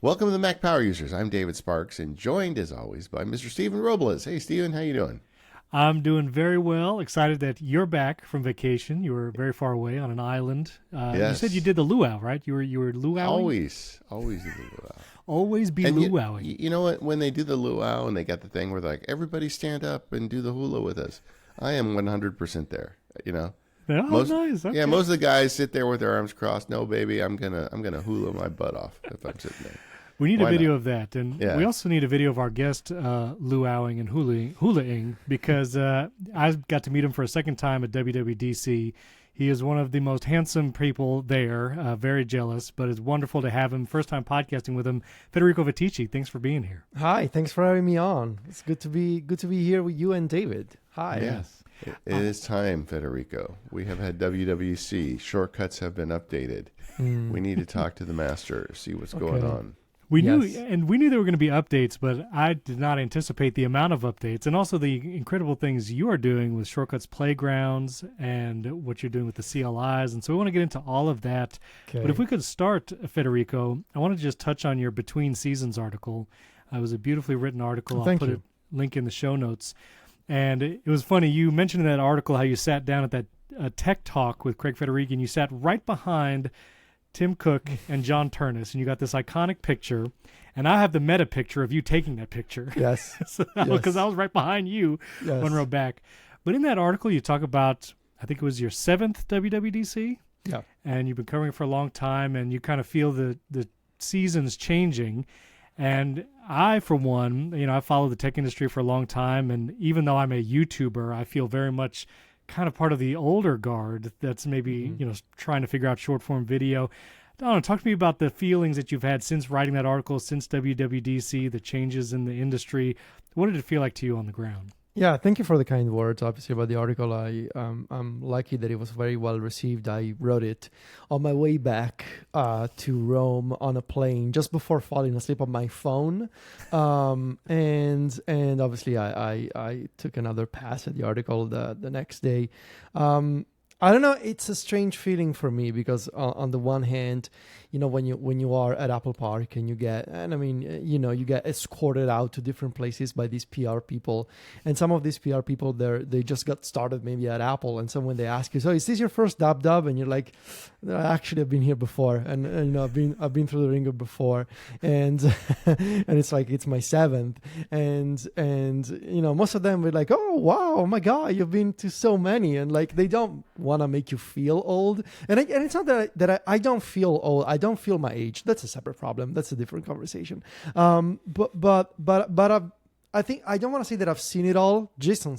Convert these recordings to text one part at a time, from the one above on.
Welcome to the Mac Power Users. I'm David Sparks, and joined as always by Mr. Stephen Robles. Hey, Stephen, how you doing? I'm doing very well. Excited that you're back from vacation. You were very far away on an island. Yes. You said you did the luau, right? You were luauing? Always do the luau. Always be luauing. You know what? When they do the luau and they got the thing where they're like, everybody stand up and do the hula with us. I am 100% there. You know. Oh, nice. Okay. Yeah, most of the guys sit there with their arms crossed. No, baby, I'm gonna hula my butt off if I'm sitting there. We need Why a video not? of that, and Yeah. we also need a video of our guest luauing and hulaing because I got to meet him for a second time at WWDC. He is one of the most handsome people there. Very jealous, but it's wonderful to have him. First time podcasting with him, Federico Viticci. Thanks for being here. Hi, thanks for having me on. It's good to be here with you and David. Hi. Yes. It is time, Federico. We have had WWDC. Shortcuts have been updated. We need to talk to the master, see what's going on. We knew Yes. there were going to be updates, but I did not anticipate the amount of updates and also the incredible things you are doing with Shortcuts Playgrounds and what you're doing with the CLIs. And so we want to get into all of that. Okay. But if we could start, Federico, I want to just touch on your Between Seasons article. It was a beautifully written article. Thank I'll put you. a link in the show notes. And it was funny. You mentioned in that article how you sat down at that tech talk with Craig Federighi, and you sat right behind Tim Cook and John Turnus, and you got this iconic picture. And I have the meta picture of you taking that picture. Yes. Because I was right behind you Yes. one row back. But in that article, you talk about, I think it was your 7th WWDC. Yeah. And you've been covering it for a long time, and you kind of feel the seasons changing. And I, for one, I followed the tech industry for a long time, and even though I'm a YouTuber, I feel very much kind of part of the older guard that's maybe, trying to figure out short-form video. I don't know, talk to me about the feelings that you've had since writing that article, since WWDC, the changes in the industry. What did it feel like to you on the ground? Yeah, thank you for the kind words, obviously, about the article. I'm lucky that it was very well received. I wrote it on my way back to Rome on a plane just before falling asleep on my phone. And obviously, I took another pass at the article the next day. I don't know. It's a strange feeling for me because on the one hand, when you are at Apple Park and you get escorted out to different places by these PR people, and some of these PR people they just got started maybe at Apple, and so when they ask you, so is this your first dub, and you're like, actually I've been here before, and I've been through the ringer before, and and it's like it's my 7th, and most of them were like, oh wow, oh my god, you've been to so many, and like they don't want to make you feel old, and it's not that I don't feel old. I don't feel my age. That's a separate problem. That's a different conversation. But I think I don't want to say that I've seen it all. Jason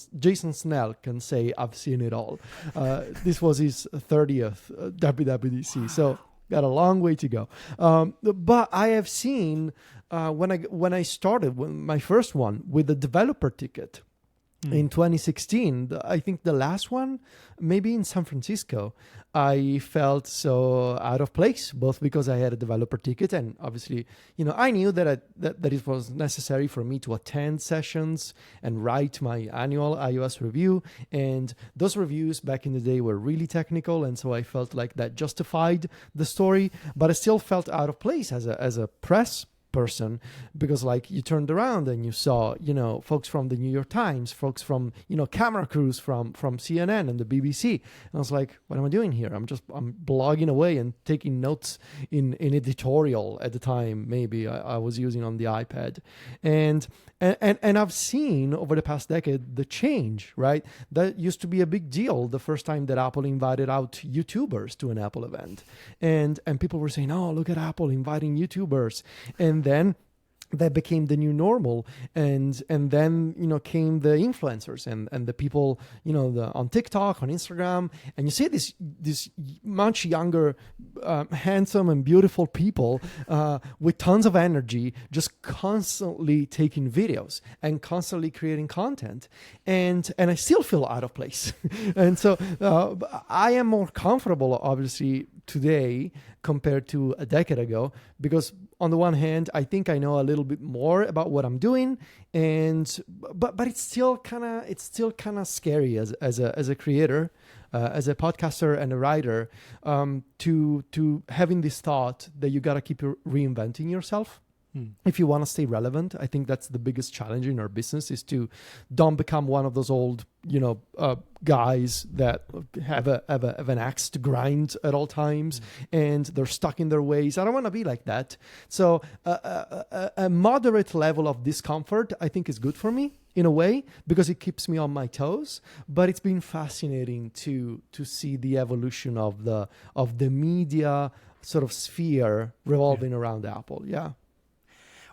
Snell can say I've seen it all. This was his 30th WWDC, so got a long way to go. But I have seen when I started my first one with the developer ticket. In 2016, I think the last one, maybe in San Francisco, I felt so out of place, both because I had a developer ticket and obviously, I knew that it was necessary for me to attend sessions and write my annual iOS review. And those reviews back in the day were really technical. And so I felt like that justified the story, but I still felt out of place as a press person, because like you turned around and you saw folks from the New York Times, folks from camera crews from CNN and the BBC, and I was like, what am I doing here? I'm blogging away and taking notes in editorial at the time. Maybe I was using on the iPad, and I've seen over the past decade the change, right? That used to be a big deal the first time that Apple invited out YouTubers to an Apple event, and people were saying, oh, look at Apple inviting YouTubers, and then that became the new normal, and then came the influencers and the people on TikTok, on Instagram, and you see this much younger, handsome and beautiful people with tons of energy, just constantly taking videos and constantly creating content, and I still feel out of place, and so I am more comfortable, obviously, today compared to a decade ago, because on the one hand, I think I know a little bit more about what I'm doing, but it's still kind of scary as a creator, as a podcaster and a writer, to having this thought that you gotta keep reinventing yourself. if you want to stay relevant. I think that's the biggest challenge in our business, is to don't become one of those old, guys that have an axe to grind at all times and they're stuck in their ways. I don't want to be like that. So a moderate level of discomfort, I think, is good for me in a way, because it keeps me on my toes. But it's been fascinating to see the evolution of the media sort of sphere revolving around Apple. Yeah.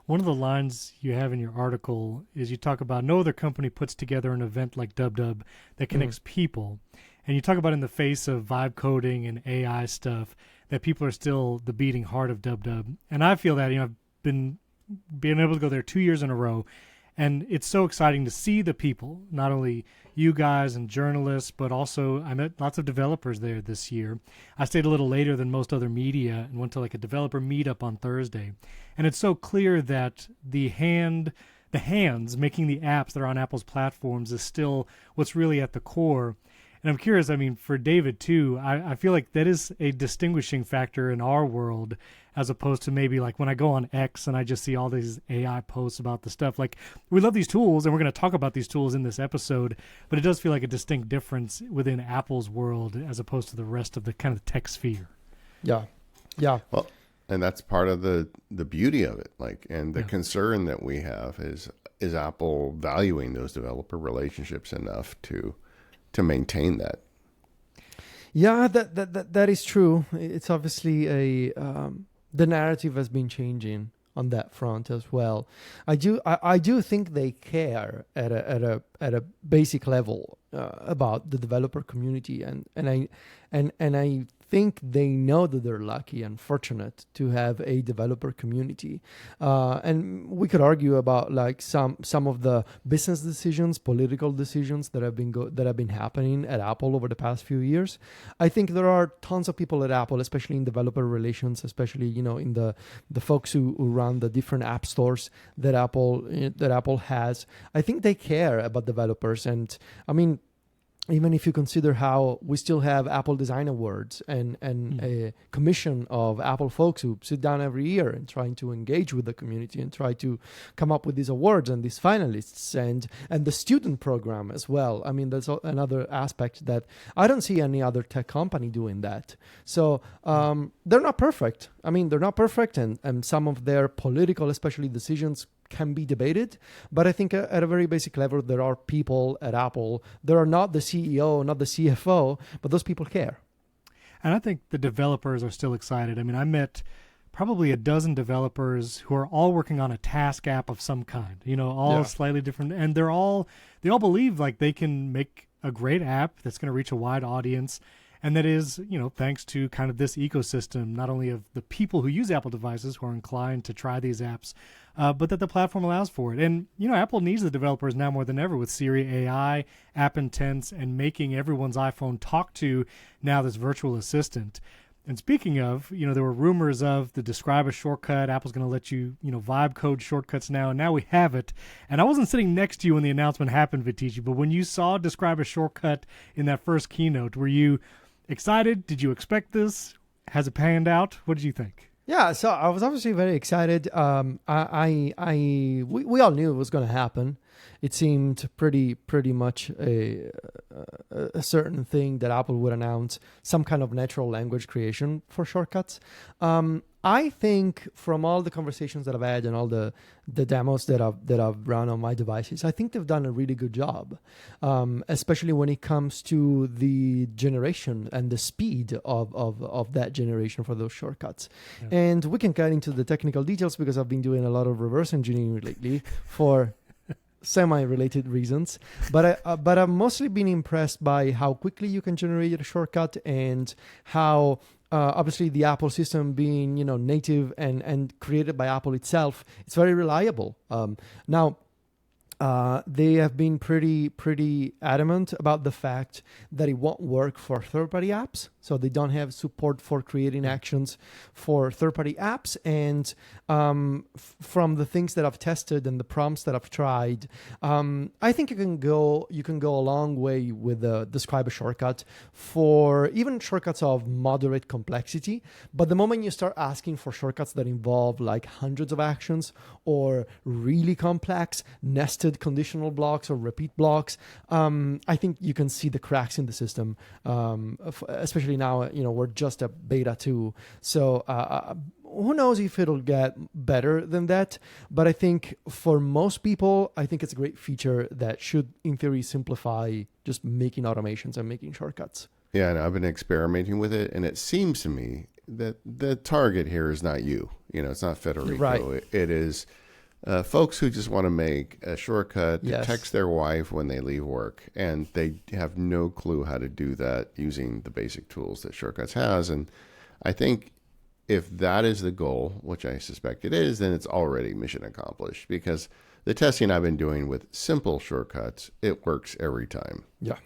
One of the lines you have in your article is you talk about no other company puts together an event like DubDub that connects people. And you talk about in the face of vibe coding and AI stuff that people are still the beating heart of DubDub. And I feel that, I've been able to go there 2 years in a row. And it's so exciting to see the people, not only you guys and journalists, but also I met lots of developers there this year. I stayed a little later than most other media and went to like a developer meetup on Thursday. And it's so clear that the hands making the apps that are on Apple's platforms is still what's really at the core. And I'm curious, for David too, I feel like that is a distinguishing factor in our world, as opposed to maybe like when I go on X and I just see all these AI posts about the stuff. Like, we love these tools and we're going to talk about these tools in this episode, but it does feel like a distinct difference within Apple's world as opposed to the rest of the kind of tech sphere. Yeah. Yeah. Well, and that's part of the beauty of it. And the concern that we have is Apple valuing those developer relationships enough to maintain that. Yeah, that is true. It's obviously the narrative has been changing on that front as well. I do think they care at a basic level about the developer community, and I think they know that they're lucky and fortunate to have a developer community. And we could argue about like some of the business decisions, political decisions that have been happening at Apple over the past few years. I think there are tons of people at Apple, especially in developer relations, especially in the folks who run the different app stores that Apple has. I think they care about developers, and even if you consider how we still have Apple Design Awards and a commission of Apple folks who sit down every year and trying to engage with the community and try to come up with these awards and these finalists, and the student program as well. That's another aspect that I don't see any other tech company doing that. So they're not perfect. They're not perfect, and some of their political, especially decisions, can be debated, but I think at a very basic level, there are people at Apple that are not the CEO, not the CFO, but those people care. And I think the developers are still excited. I met probably a dozen developers who are all working on a task app of some kind, slightly different. And they all believe like they can make a great app that's going to reach a wide audience. And that is, thanks to kind of this ecosystem, not only of the people who use Apple devices who are inclined to try these apps, but that the platform allows for it. And, Apple needs the developers now more than ever with Siri AI, App Intents, and making everyone's iPhone talk to now this virtual assistant. And speaking of, there were rumors of the Describe a shortcut. Apple's going to let you, vibe code shortcuts now. And now we have it. And I wasn't sitting next to you when the announcement happened, Viticci, but when you saw Describe a shortcut in that first keynote, were you excited? Did you expect this? Has it panned out? What did you think? Yeah, so I was obviously very excited. We all knew it was going to happen. It seemed pretty much a certain thing that Apple would announce some kind of natural language creation for shortcuts. I think from all the conversations that I've had and all the demos that I've run on my devices, I think they've done a really good job, especially when it comes to the generation and the speed of that generation for those shortcuts. Yeah. And we can get into the technical details because I've been doing a lot of reverse engineering lately for semi-related reasons, but I've mostly been impressed by how quickly you can generate a shortcut and how obviously the Apple system being native and created by Apple itself, it's very reliable. Now they have been pretty adamant about the fact that it won't work for third-party apps. So they don't have support for creating actions for third-party apps. And from the things that I've tested and the prompts that I've tried, I think you can go a long way with the describe a shortcut for even shortcuts of moderate complexity. But the moment you start asking for shortcuts that involve like hundreds of actions or really complex nested conditional blocks or repeat blocks, I think you can see the cracks in the system, especially now, we're just at beta 2. So who knows if it'll get better than that. But I think for most people, I think it's a great feature that should, in theory, simplify just making automations and making shortcuts. Yeah, and I've been experimenting with it, and it seems to me that the target here is not you. It's not Federico. Right. It is folks who just want to make a shortcut to text their wife when they leave work, and they have no clue how to do that using the basic tools that Shortcuts has. And I think if that is the goal, which I suspect it is, then it's already mission accomplished, because the testing I've been doing with simple shortcuts, it works every time. Yeah.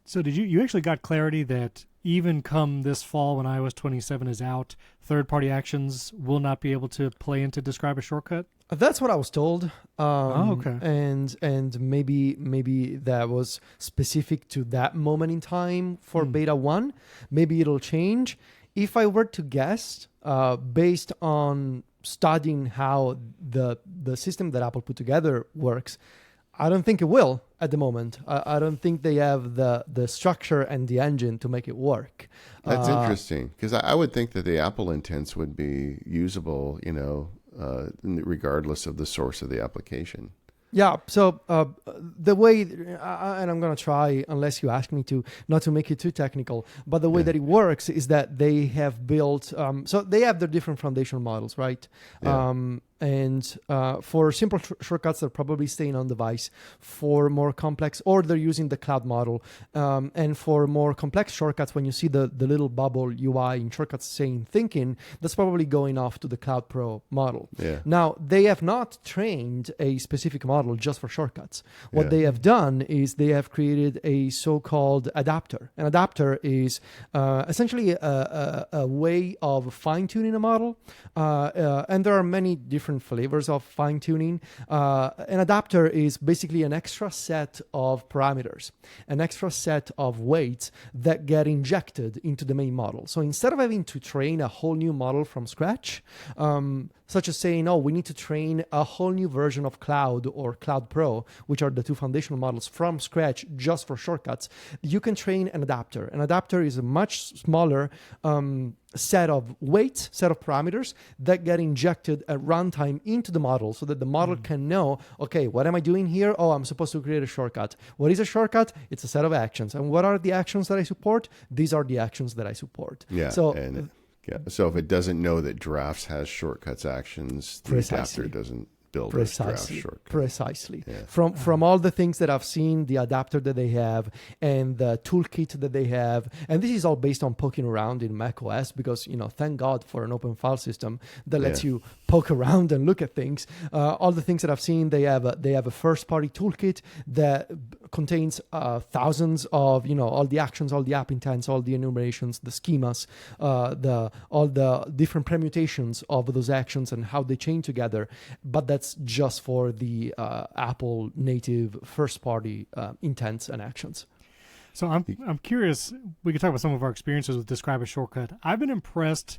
So did you actually got clarity that even come this fall when iOS 27 is out, third-party actions will not be able to play into describe a shortcut? That's what I was told. Okay. And maybe that was specific to that moment in time for beta 1. Maybe it'll change. If I were to guess, based on studying how the system that Apple put together works, I don't think it will at the moment. I don't think they have the structure and the engine to make it work. That's interesting, because I would think that the Apple intents would be usable, regardless of the source of the application. Yeah, so the way, and I'm going to try, unless you ask me to, not to make it too technical, but the way that it works is that they have built, so they have their different foundational models, right? Yeah. And for simple shortcuts, they're probably staying on device. For more complex, or they're using the cloud model. And for more complex shortcuts, when you see the little bubble UI in shortcuts saying thinking, that's probably going off to the Cloud Pro model. Yeah. Now, they have not trained a specific model just for shortcuts. What they have done is they have created a so-called adapter. An adapter is essentially a way of fine-tuning a model. And there are many different flavors of fine-tuning. An adapter is basically an extra set of parameters, an extra set of weights that get injected into the main model. So instead of having to train a whole new model from scratch, such as saying, we need to train a whole new version of Cloud or Cloud Pro, which are the two foundational models, from scratch just for shortcuts, you can train an adapter. An adapter is a much smaller set of weights, set of parameters that get injected at runtime into the model, so that the model can know, okay, what am I doing here? I'm supposed to create a shortcut. What is a shortcut? It's a set of actions. And what are the actions that I support? These are the actions that I support. Yeah. So, so if it doesn't know that drafts has shortcuts actions, the adapter doesn't build a draft shortcut. Precisely. Yeah. From all the things that I've seen, the adapter that they have and the toolkit that they have, and this is all based on poking around in macOS, because thank God for an open file system that lets you poke around and look at things. All the things that I've seen, they have a first-party toolkit that contains thousands of all the actions, all the app intents, all the enumerations, the schemas, all the different permutations of those actions and how they chain together. But that's just for the Apple native first-party intents and actions. So I'm curious. We could talk about some of our experiences with Describe a Shortcut. I've been impressed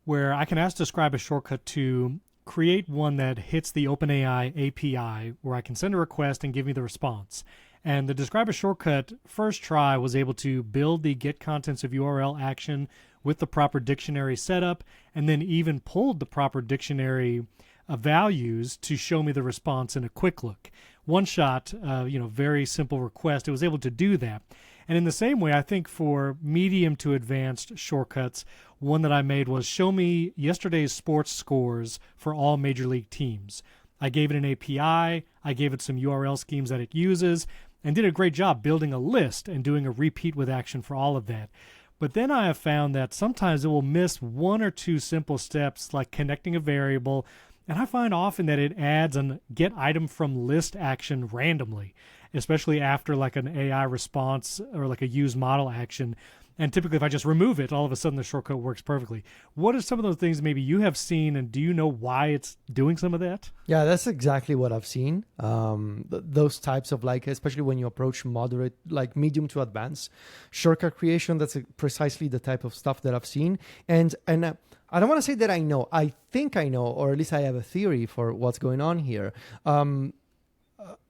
where I can ask Describe a Shortcut to create one that hits the OpenAI API, where I can send a request and give me the response. And the Describe a Shortcut first try was able to build the get contents of URL action with the proper dictionary setup, and then even pulled the proper dictionary values to show me the response in a quick look. One shot, very simple request. It was able to do that. And in the same way, I think for medium to advanced shortcuts, one that I made was show me yesterday's sports scores for all major league teams. I gave it an API, I gave it some URL schemes that it uses, and did a great job building a list and doing a repeat with action for all of that. But then I have found that sometimes it will miss one or two simple steps, like connecting a variable. And I find often that it adds an get item from list action randomly, especially after like an AI response or like a use model action. And typically, if I just remove it, all of a sudden the shortcut works perfectly. What are some of those things maybe you have seen, and do you know why it's doing some of that? Yeah, that's exactly what I've seen. Those types of like, especially when you approach moderate, like medium to advanced shortcut creation, that's precisely the type of stuff that I've seen. And I don't want to say that I know. I think I know, or at least I have a theory for what's going on here.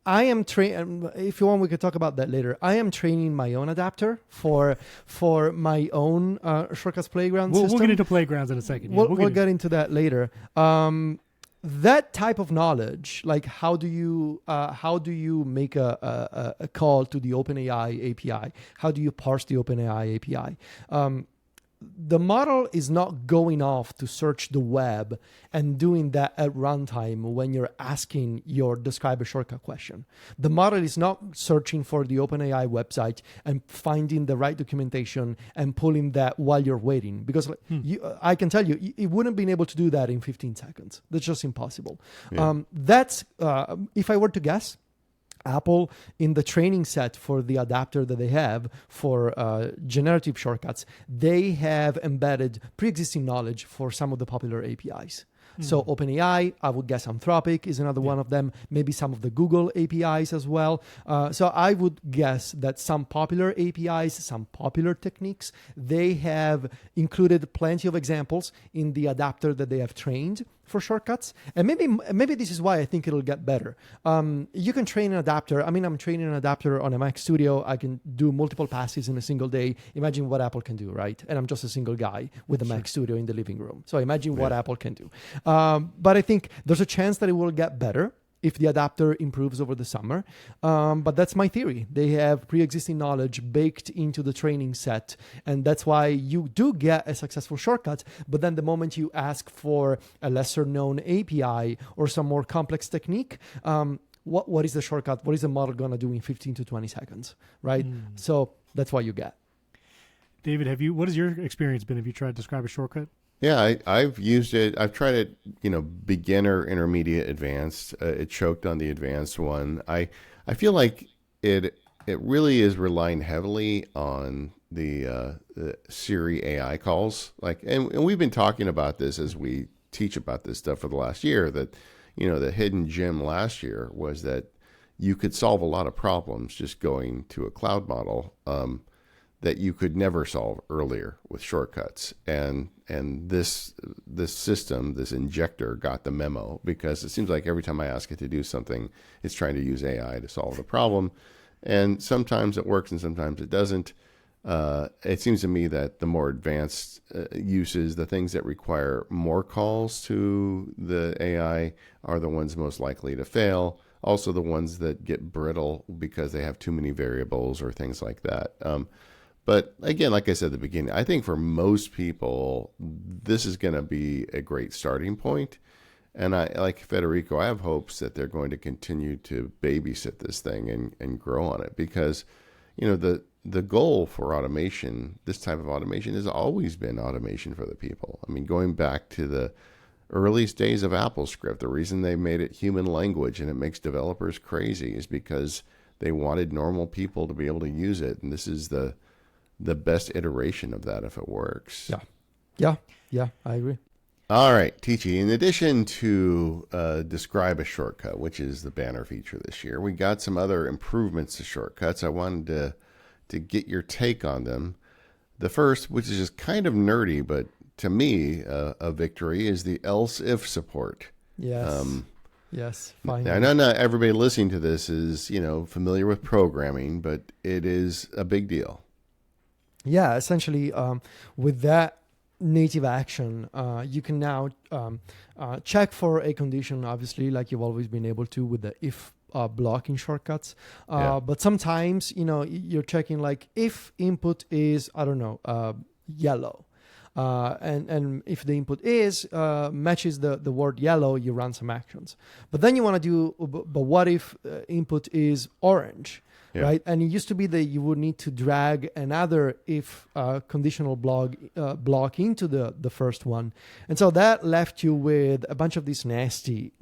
I am if you want, we could talk about that later. I am training my own adapter for my own shortcuts playground system. We'll get into playgrounds in a second. Yeah, we'll get into that later. That type of knowledge, like how do you make a call to the OpenAI API? How do you parse the OpenAI API? The model is not going off to search the web and doing that at runtime when you're asking your describe a shortcut question. The model is not searching for the OpenAI website and finding the right documentation and pulling that while you're waiting. Because I can tell you, it wouldn't have been able to do that in 15 seconds. That's just impossible. Yeah. If I were to guess, Apple, in the training set for the adapter that they have for generative shortcuts, they have embedded pre-existing knowledge for some of the popular APIs. So OpenAI, I would guess Anthropic is another one of them, maybe some of the Google APIs as well. So I would guess that some popular APIs, some popular techniques, they have included plenty of examples in the adapter that they have trained for shortcuts. And maybe this is why I think it'll get better. You can train an adapter. I mean, I'm training an adapter on a Mac Studio. I can do multiple passes in a single day. Imagine what Apple can do, right? And I'm just a single guy with a Mac Studio in the living room. So imagine what Apple can do. But I think there's a chance that it will get better if the adapter improves over the summer. But that's my theory. They have pre-existing knowledge baked into the training set. And that's why you do get a successful shortcut. But then the moment you ask for a lesser known API or some more complex technique, what is the shortcut? What is the model going to do in 15 to 20 seconds, right? So that's what you get. David, what has your experience been? Have you tried to describe a shortcut? Yeah, I've used it. I've tried it, beginner, intermediate, advanced. It choked on the advanced one. I feel like it really is relying heavily on the Siri AI calls. And we've been talking about this as we teach about this stuff for the last year, that, the hidden gem last year was that you could solve a lot of problems just going to a cloud model that you could never solve earlier with shortcuts. And this system, this injector, got the memo, because it seems like every time I ask it to do something, it's trying to use AI to solve the problem. And sometimes it works and sometimes it doesn't. It seems to me that the more advanced uses, the things that require more calls to the AI, are the ones most likely to fail. Also the ones that get brittle because they have too many variables or things like that. But again, like I said at the beginning, I think for most people, this is going to be a great starting point. And like Federico, I have hopes that they're going to continue to babysit this thing and grow on it, because, the goal for automation, this type of automation, has always been automation for the people. I mean, going back to the earliest days of AppleScript, the reason they made it human language and it makes developers crazy is because they wanted normal people to be able to use it. And this is the best iteration of that if it works. Yeah, I agree. All right, Ticci, in addition to describe a shortcut, which is the banner feature this year, we got some other improvements to shortcuts. I wanted to get your take on them. The first, which is just kind of nerdy, but to me, a victory, is the else if support. Yes. Yes, finally. I know not everybody listening to this is, familiar with programming, but it is a big deal. Yeah, essentially, with that native action, you can now check for a condition, obviously, like you've always been able to with the if block in shortcuts. But sometimes, you're checking like if input is, yellow. and if the input is matches the word yellow, you run some actions. But then you want to do, but what if input is orange? Yeah. Right, and it used to be that you would need to drag another if conditional block into the first one, and so that left you with a bunch of these nasty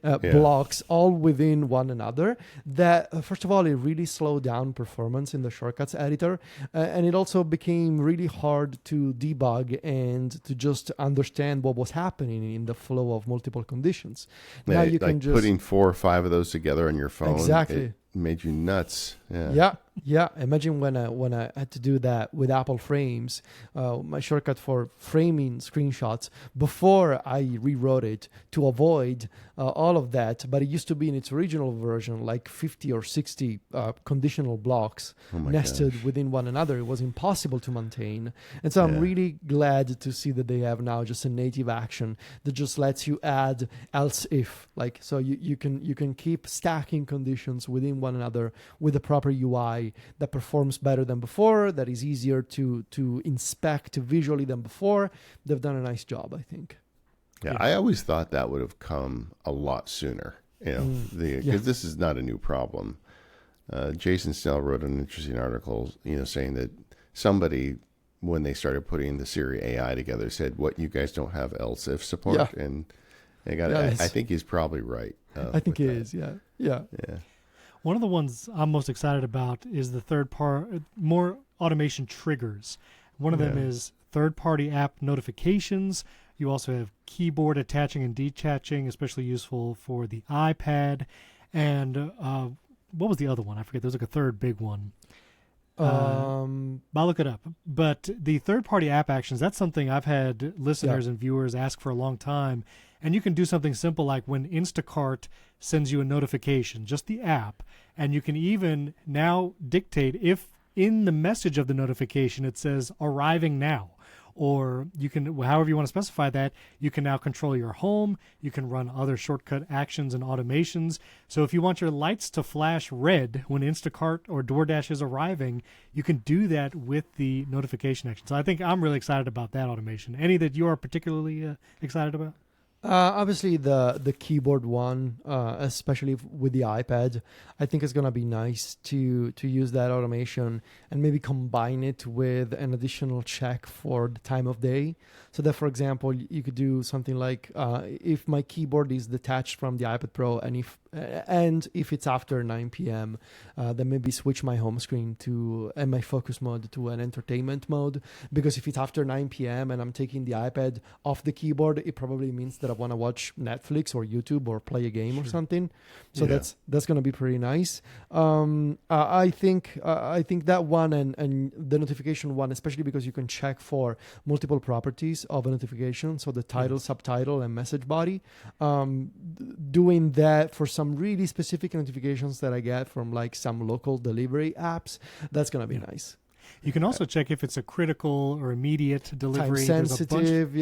blocks all within one another. That first of all, it really slowed down performance in the shortcuts editor, and it also became really hard to debug and to just understand what was happening in the flow of multiple conditions. Yeah, now you like can just putting 4 or 5 of those together on your phone. Exactly. Made you nuts. Yeah. Imagine when I had to do that with Apple Frames, my shortcut for framing screenshots before I rewrote it to avoid all of that. But it used to be in its original version like 50 or 60 conditional blocks nested within one another. It was impossible to maintain. And so I'm really glad to see that they have now just a native action that just lets you add else if, like, so you can keep stacking conditions within one another with the proper UI that performs better than before, that is easier to inspect visually than before. They've done a nice job, I think. Yeah, I always thought that would have come a lot sooner, because this is not a new problem. Jason Snell wrote an interesting article, saying that somebody, when they started putting the Siri AI together, said, "What, you guys don't have else if support?" And they got. I think he's probably right. I think he is. Yeah. One of the ones I'm most excited about is the more automation triggers. One of them is third-party app notifications. You also have keyboard attaching and detaching, especially useful for the iPad. And what was the other one? I forget. There's like a third big one. I'll look it up. But the third-party app actions, that's something I've had listeners and viewers ask for a long time. And you can do something simple like when Instacart sends you a notification, just the app, and you can even now dictate if in the message of the notification it says arriving now, or you can, however you want to specify that, you can now control your home, you can run other shortcut actions and automations. So if you want your lights to flash red when Instacart or DoorDash is arriving, you can do that with the notification action. So I think I'm really excited about that automation. Any that you are particularly excited about? Obviously, the keyboard one, especially with the iPad, I think it's going to be nice to use that automation and maybe combine it with an additional check for the time of day. So that, for example, you could do something like if my keyboard is detached from the iPad Pro and if it's after 9 p.m., then maybe switch my home screen and my focus mode to an entertainment mode. Because if it's after 9 p.m. and I'm taking the iPad off the keyboard, it probably means that I want to watch Netflix or YouTube or play a game or something. So that's going to be pretty nice. I think that one and the notification one, especially because you can check for multiple properties of a notification, so the title, subtitle, and message body. Doing that for some really specific notifications that I get from like some local delivery apps, that's going to be nice. You can also check if it's a critical or immediate delivery. Time sensitive,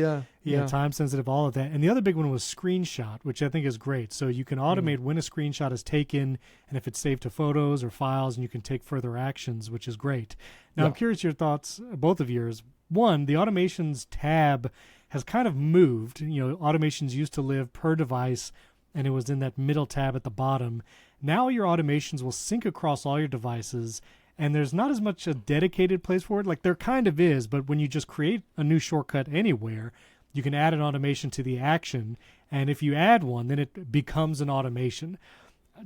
time sensitive, all of that. And the other big one was screenshot, which I think is great. So you can automate when a screenshot is taken and if it's saved to photos or files, and you can take further actions, which is great. Now, I'm curious your thoughts, both of yours. One, the automations tab has kind of moved. Automations used to live per device, and it was in that middle tab at the bottom. Now your automations will sync across all your devices, and there's not as much a dedicated place for it. Like there kind of is, but when you just create a new shortcut anywhere, you can add an automation to the action, and if you add one, then it becomes an automation.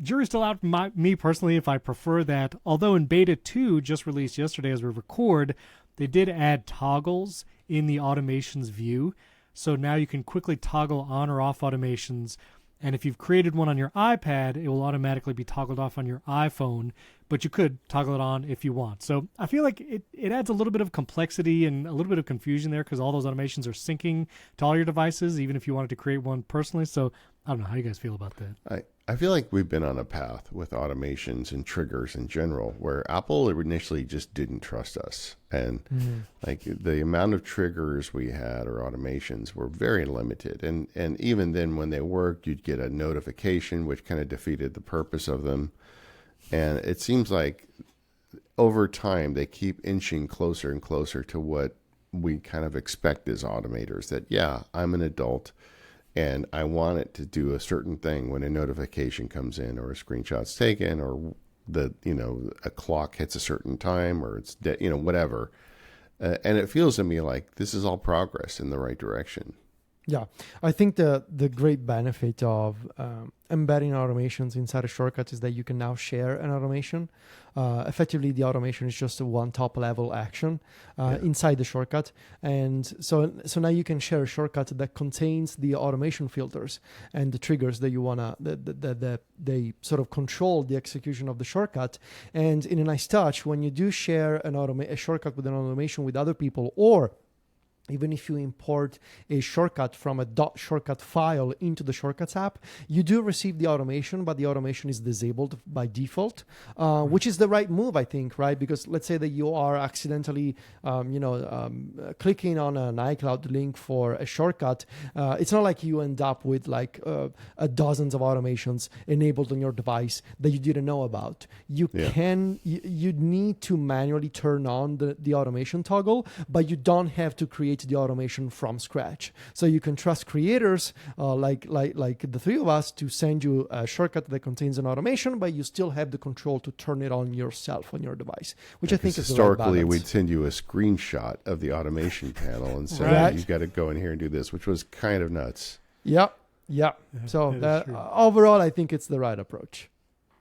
Jury's still out for me personally if I prefer that, although in Beta 2, just released yesterday as we record, they did add toggles in the automations view, so now you can quickly toggle on or off automations. And if you've created one on your iPad, it will automatically be toggled off on your iPhone, but you could toggle it on if you want. So I feel like it adds a little bit of complexity and a little bit of confusion there because all those automations are syncing to all your devices, even if you wanted to create one personally. So I don't know how you guys feel about that. I feel like we've been on a path with automations and triggers in general where Apple initially just didn't trust us. And like the amount of triggers we had or automations were very limited. And even then when they worked, you'd get a notification, which kind of defeated the purpose of them. And it seems like over time, they keep inching closer and closer to what we kind of expect as automators that, yeah, I'm an adult and I want it to do a certain thing when a notification comes in or a screenshot's taken or a clock hits a certain time or it's, whatever. And it feels to me like this is all progress in the right direction. Yeah, I think the great benefit of embedding automations inside a shortcut is that you can now share an automation. Effectively, the automation is just a one top-level action inside the shortcut. And so now you can share a shortcut that contains the automation filters and the triggers that you want to, that they sort of control the execution of the shortcut. And in a nice touch, when you do share a shortcut with an automation with other people, or even if you import a shortcut from a .shortcut file into the Shortcuts app, you do receive the automation, but the automation is disabled by default, which is the right move, I think, right? Because let's say that you are accidentally, clicking on an iCloud link for a shortcut. It's not like you end up with like dozens of automations enabled on your device that you didn't know about. You need to manually turn on the automation toggle, but you don't have to create the automation from scratch. So you can trust creators like the three of us to send you a shortcut that contains an automation, but you still have the control to turn it on yourself on your device, which I think is historically the right we'd send you a screenshot of the automation panel and say you've got to go in here and do this, which was kind of nuts. Yeah. So overall, I think it's the right approach.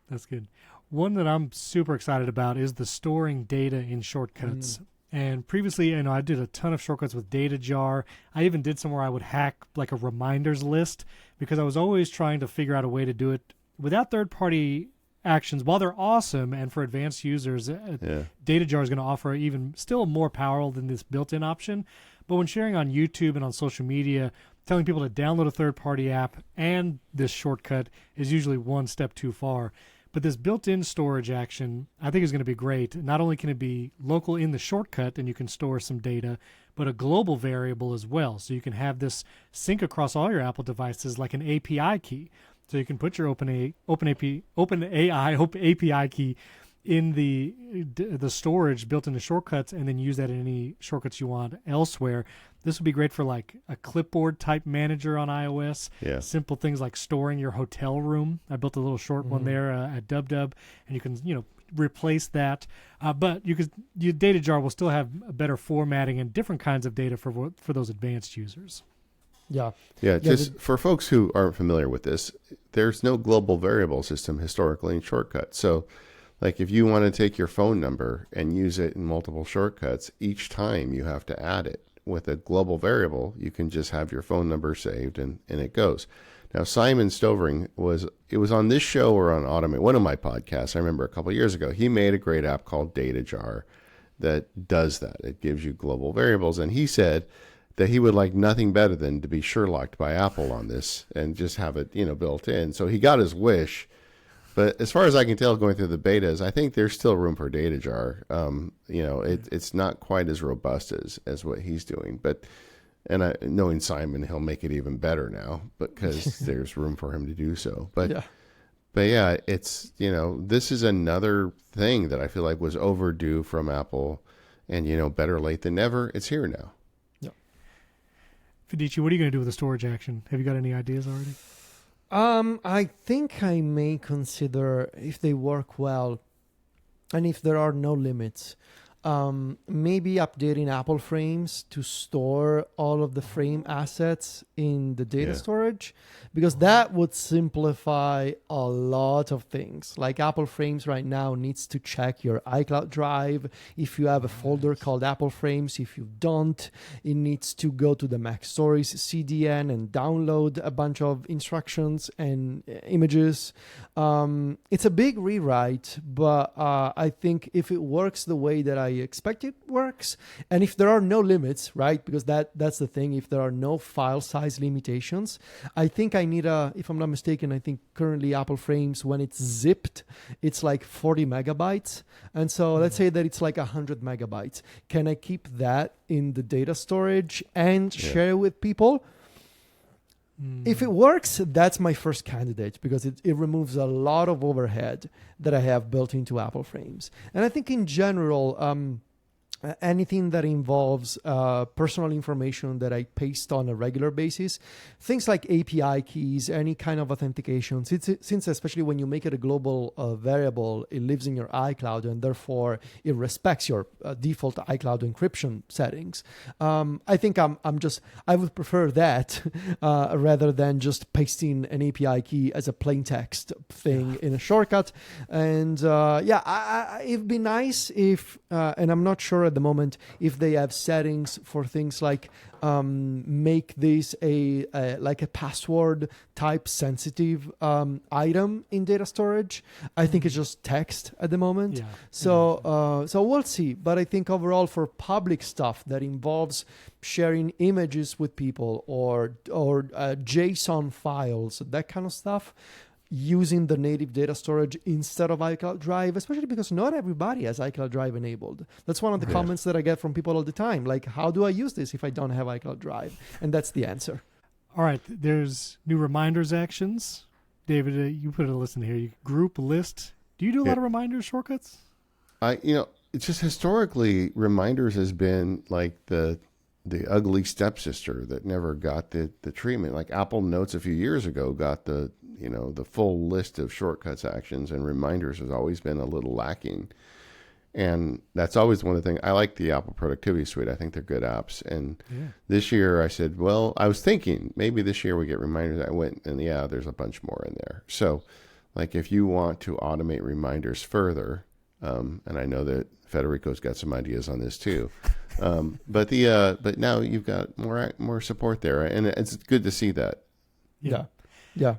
That's good. One that I'm super excited about is the storing data in shortcuts. And previously, I did a ton of shortcuts with data jar. I even did some where I would hack like a reminders list because I was always trying to figure out a way to do it without third-party actions. While they're awesome and for advanced users, data jar is going to offer even still more power than this built-in option. But when sharing on YouTube and on social media, telling people to download a third-party app and this shortcut is usually one step too far. But this built-in storage action, I think, is going to be great. Not only can it be local in the shortcut and you can store some data, but a global variable as well. So you can have this sync across all your Apple devices like an API key. So you can put your OpenAI API key in the storage built into shortcuts and then use that in any shortcuts you want elsewhere. This would be great for like a clipboard type manager on iOS. Yeah. Simple things like storing your hotel room. I built a little short one there at WWDC, and you can replace that. But your data jar will still have a better formatting and different kinds of data for those advanced users. Yeah. Just for folks who aren't familiar with this, there's no global variable system historically in shortcuts. So like if you want to take your phone number and use it in multiple shortcuts, each time you have to add it. With a global variable, you can just have your phone number saved and it goes. Now, Simon Stovering was on this show or on Automate, one of my podcasts, I remember a couple of years ago. He made a great app called Data Jar that does that. It gives you global variables. And he said that he would like nothing better than to be Sherlocked by Apple on this and just have it, built in. So he got his wish. But as far as I can tell, going through the betas, I think there's still room for data jar. It's not quite as robust as what he's doing. Knowing Simon, he'll make it even better now because there's room for him to do so. But it's this is another thing that I feel like was overdue from Apple, and better late than never. It's here now. Yeah. Viticci, what are you going to do with the storage action? Have you got any ideas already? I think I may consider, if they work well and if there are no limits, maybe updating Apple frames to store all of the frame assets in the data storage, because that would simplify a lot of things. Like Apple frames right now needs to check your iCloud drive if you have a folder called Apple Frames. If you don't, it needs to go to the MacStories CDN and download a bunch of instructions and images. It's a big rewrite, but I think if it works the way that I expect it works, and if there are no limits, right? Because that's the thing. If there are no file size limitations, I think I need if I'm not mistaken, I think currently Apple Frames, when it's zipped, it's like 40 megabytes. And so let's say that it's like 100 megabytes. Can I keep that in the data storage and share it with people? If it works, that's my first candidate, because it removes a lot of overhead that I have built into Apple Frames. And I think in general, anything that involves personal information that I paste on a regular basis, things like API keys, any kind of authentication, since especially when you make it a global variable, it lives in your iCloud and therefore it respects your default iCloud encryption settings. I think I would prefer that rather than just pasting an API key as a plain text thing in a shortcut. And it'd be nice if, and I'm not sure at the moment if they have settings for things like make this a password type sensitive item in data storage. I think it's just text at the moment. Yeah. So we'll see. But I think overall for public stuff that involves sharing images with people or JSON files, that kind of stuff, using the native data storage instead of iCloud Drive, especially because not everybody has iCloud Drive enabled. That's one of the comments that I get from people all the time. Like, how do I use this if I don't have iCloud Drive? And that's the answer. All right. There's new reminders actions. David, you put a list in here. You group list. Do you do a lot of reminders shortcuts? It's just historically, reminders has been like the ugly stepsister that never got the treatment. Like Apple Notes a few years ago got the full list of shortcuts actions, and reminders has always been a little lacking. And that's always one of the things. I like the Apple Productivity Suite. I think they're good apps. And this year I said, well, I was thinking maybe this year we get reminders. I went and there's a bunch more in there. So like if you want to automate reminders further, and I know that Federico's got some ideas on this too. But now you've got more support there, and it's good to see that. Yeah.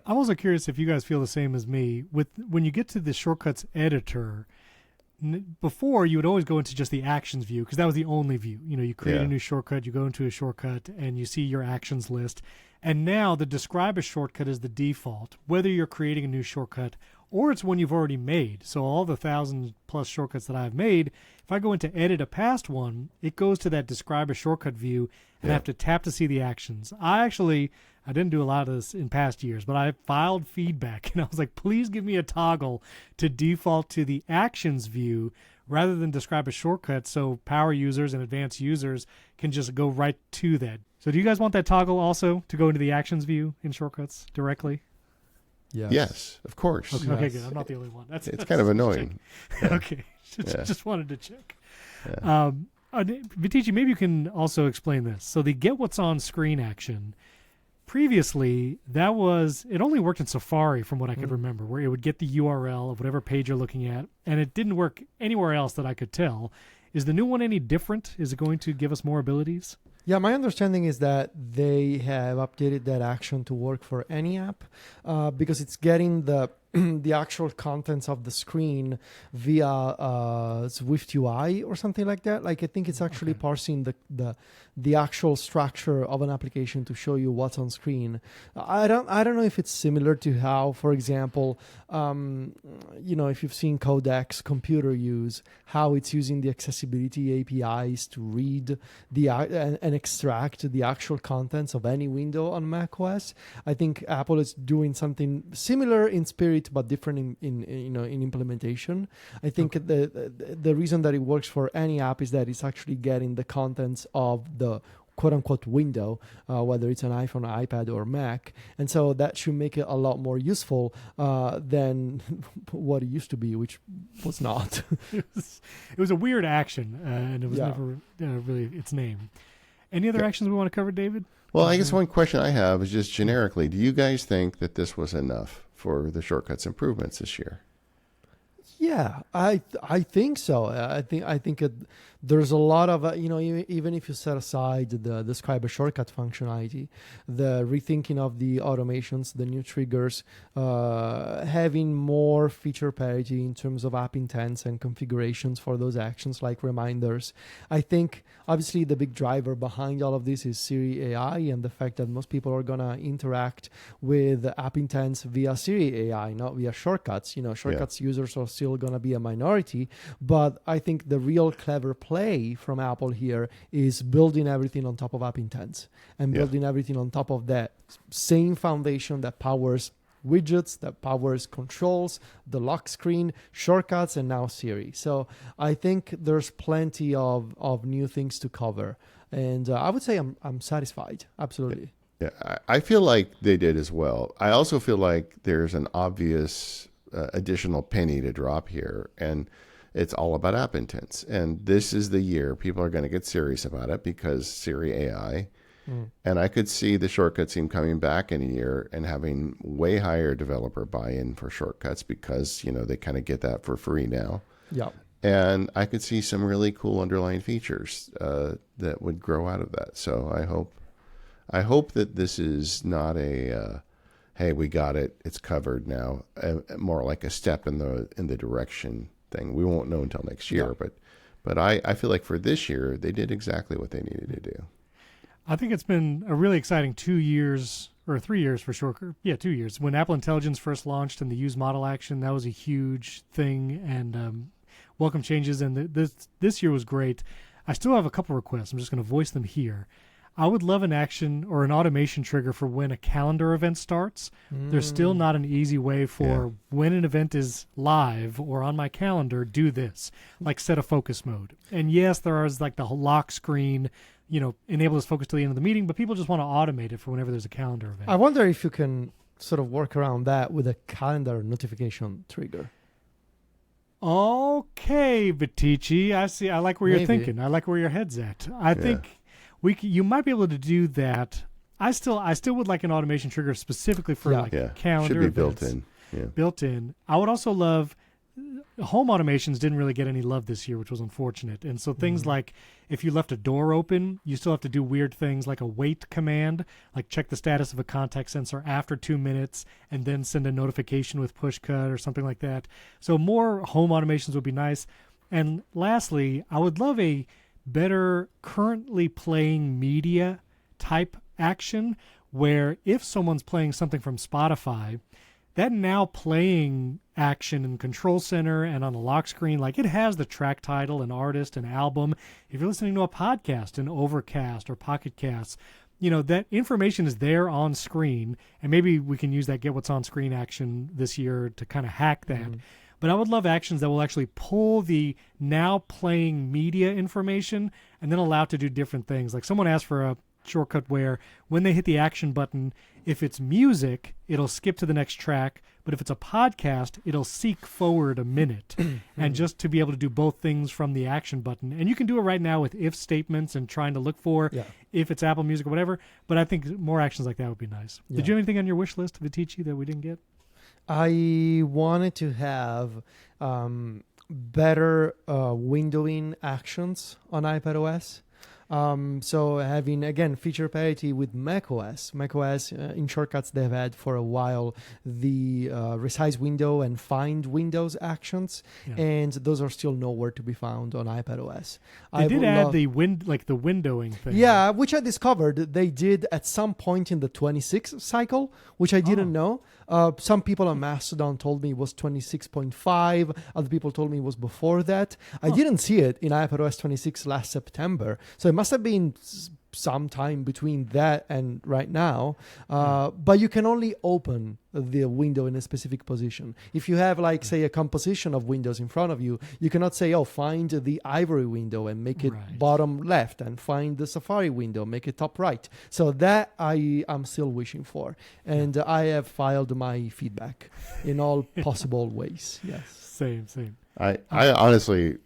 I'm also curious if you guys feel the same as me. When you get to the shortcuts editor, before you would always go into just the actions view because that was the only view. You create a new shortcut, you go into a shortcut, and you see your actions list. And now the describe a shortcut is the default, whether you're creating a new shortcut or it's one you've already made. So all the 1,000+ shortcuts that I've made, if I go into edit a past one, it goes to that describe a shortcut view and I have to tap to see the actions. I didn't do a lot of this in past years, but I filed feedback and I was like, please give me a toggle to default to the actions view rather than describe a shortcut so power users and advanced users can just go right to that. So do you guys want that toggle also to go into the actions view in shortcuts directly? Yes, of course. Okay, good. I'm not the only one. It's kind of annoying. Okay, just wanted to check. Viticci, maybe you can also explain this. So the get what's on screen action, previously it only worked in Safari from what I could remember, where it would get the URL of whatever page you're looking at, and it didn't work anywhere else that I could tell. Is the new one any different? Is it going to give us more abilities? Yeah, my understanding is that they have updated that action to work for any app because it's getting the actual contents of the screen via Swift UI or something like that. Like I think it's actually parsing the actual structure of an application to show you what's on screen. I don't know if it's similar to how, for example, if you've seen Codex computer use, how it's using the accessibility APIs to read and extract the actual contents of any window on macOS. I think Apple is doing something similar in spirit but different in implementation. I think the reason that it works for any app is that it's actually getting the contents of the quote-unquote window, whether it's an iPhone, iPad, or Mac. And so that should make it a lot more useful than what it used to be, which was not. It was a weird action, and it was never really its name. Any other actions we want to cover, David? Well, I guess one question I have is just generically, do you guys think that this was enough for the shortcuts improvements this year? Yeah, I think so. I think there's a lot of even if you set aside the describe a shortcut functionality, the rethinking of the automations, the new triggers, having more feature parity in terms of app intents and configurations for those actions like reminders. I think obviously the big driver behind all of this is Siri AI and the fact that most people are gonna interact with app intents via Siri AI, not via shortcuts. Shortcuts users are still going to be a minority, but I think the real clever play from Apple here is building everything on top of app intents and building everything on top of that same foundation that powers widgets, that powers controls, the lock screen, shortcuts, and now Siri. So I think there's plenty of new things to cover. And I would say I'm satisfied. Absolutely. Yeah, I feel like they did as well. I also feel like there's an obvious additional penny to drop here, and it's all about app intents. And this is the year people are going to get serious about it because Siri AI. And I could see the shortcut team coming back in a year and having way higher developer buy-in for shortcuts because, they kind of get that for free now. Yeah. And I could see some really cool underlying features that would grow out of that. So I hope that this is not a hey, we got it, it's covered now. More like a step in the direction thing. We won't know until next year, but I feel like for this year they did exactly what they needed to do. I think it's been a really exciting 2 years or 3 years for sure. Yeah, 2 years. When Apple Intelligence first launched and the use model action, that was a huge thing, and welcome changes. And this year was great. I still have a couple requests. I'm just going to voice them here. I would love an action or an automation trigger for when a calendar event starts. There's still not an easy way for when an event is live or on my calendar, do this, like set a focus mode. And yes, there is like the lock screen, enable this focus till the end of the meeting, but people just want to automate it for whenever there's a calendar event. I wonder if you can sort of work around that with a calendar notification trigger. Okay, Viticci, I see. I like where you're thinking. I like where your head's at. I think you might be able to do that. I still would like an automation trigger specifically for calendar should be events. built in. Yeah. Built in. I would also love home automations didn't really get any love this year, which was unfortunate. And so things like if you left a door open, you still have to do weird things like a wait command, like check the status of a contact sensor after 2 minutes and then send a notification with pushcut or something like that. So more home automations would be nice. And lastly, I would love a better currently playing media type action where if someone's playing something from Spotify, that now playing action in Control Center and on the lock screen, like it has the track title and artist and album. If you're listening to a podcast in Overcast or Pocket Casts, that information is there on screen, and maybe we can use that get what's on screen action this year to kind of hack that. But I would love actions that will actually pull the now playing media information and then allow it to do different things. Like someone asked for a shortcut where when they hit the action button, if it's music, it'll skip to the next track. But if it's a podcast, it'll seek forward a minute. And just to be able to do both things from the action button. And you can do it right now with if statements and trying to look for if it's Apple Music or whatever. But I think more actions like that would be nice. Yeah. Did you have anything on your wish list, Viticci, that we didn't get? I wanted to have better windowing actions on iPadOS. So having, again, feature parity with macOS. macOS, in shortcuts, they've had for a while the resize window and find windows actions, and those are still nowhere to be found on iPadOS. They did add the windowing thing. Yeah, which I discovered they did at some point in the 26 cycle, which I didn't know. Some people on Mastodon told me it was 26.5. Other people told me it was before that. I didn't see it in iPadOS 26 last September. So it must have been some time between that and right now. But you can only open the window in a specific position. If you have, like, say, a composition of windows in front of you, you cannot say, find the Ivory window and make it bottom left, and find the Safari window, make it top right. So that I am still wishing for. And I have filed my feedback in all possible ways. Yes. Same. I honestly,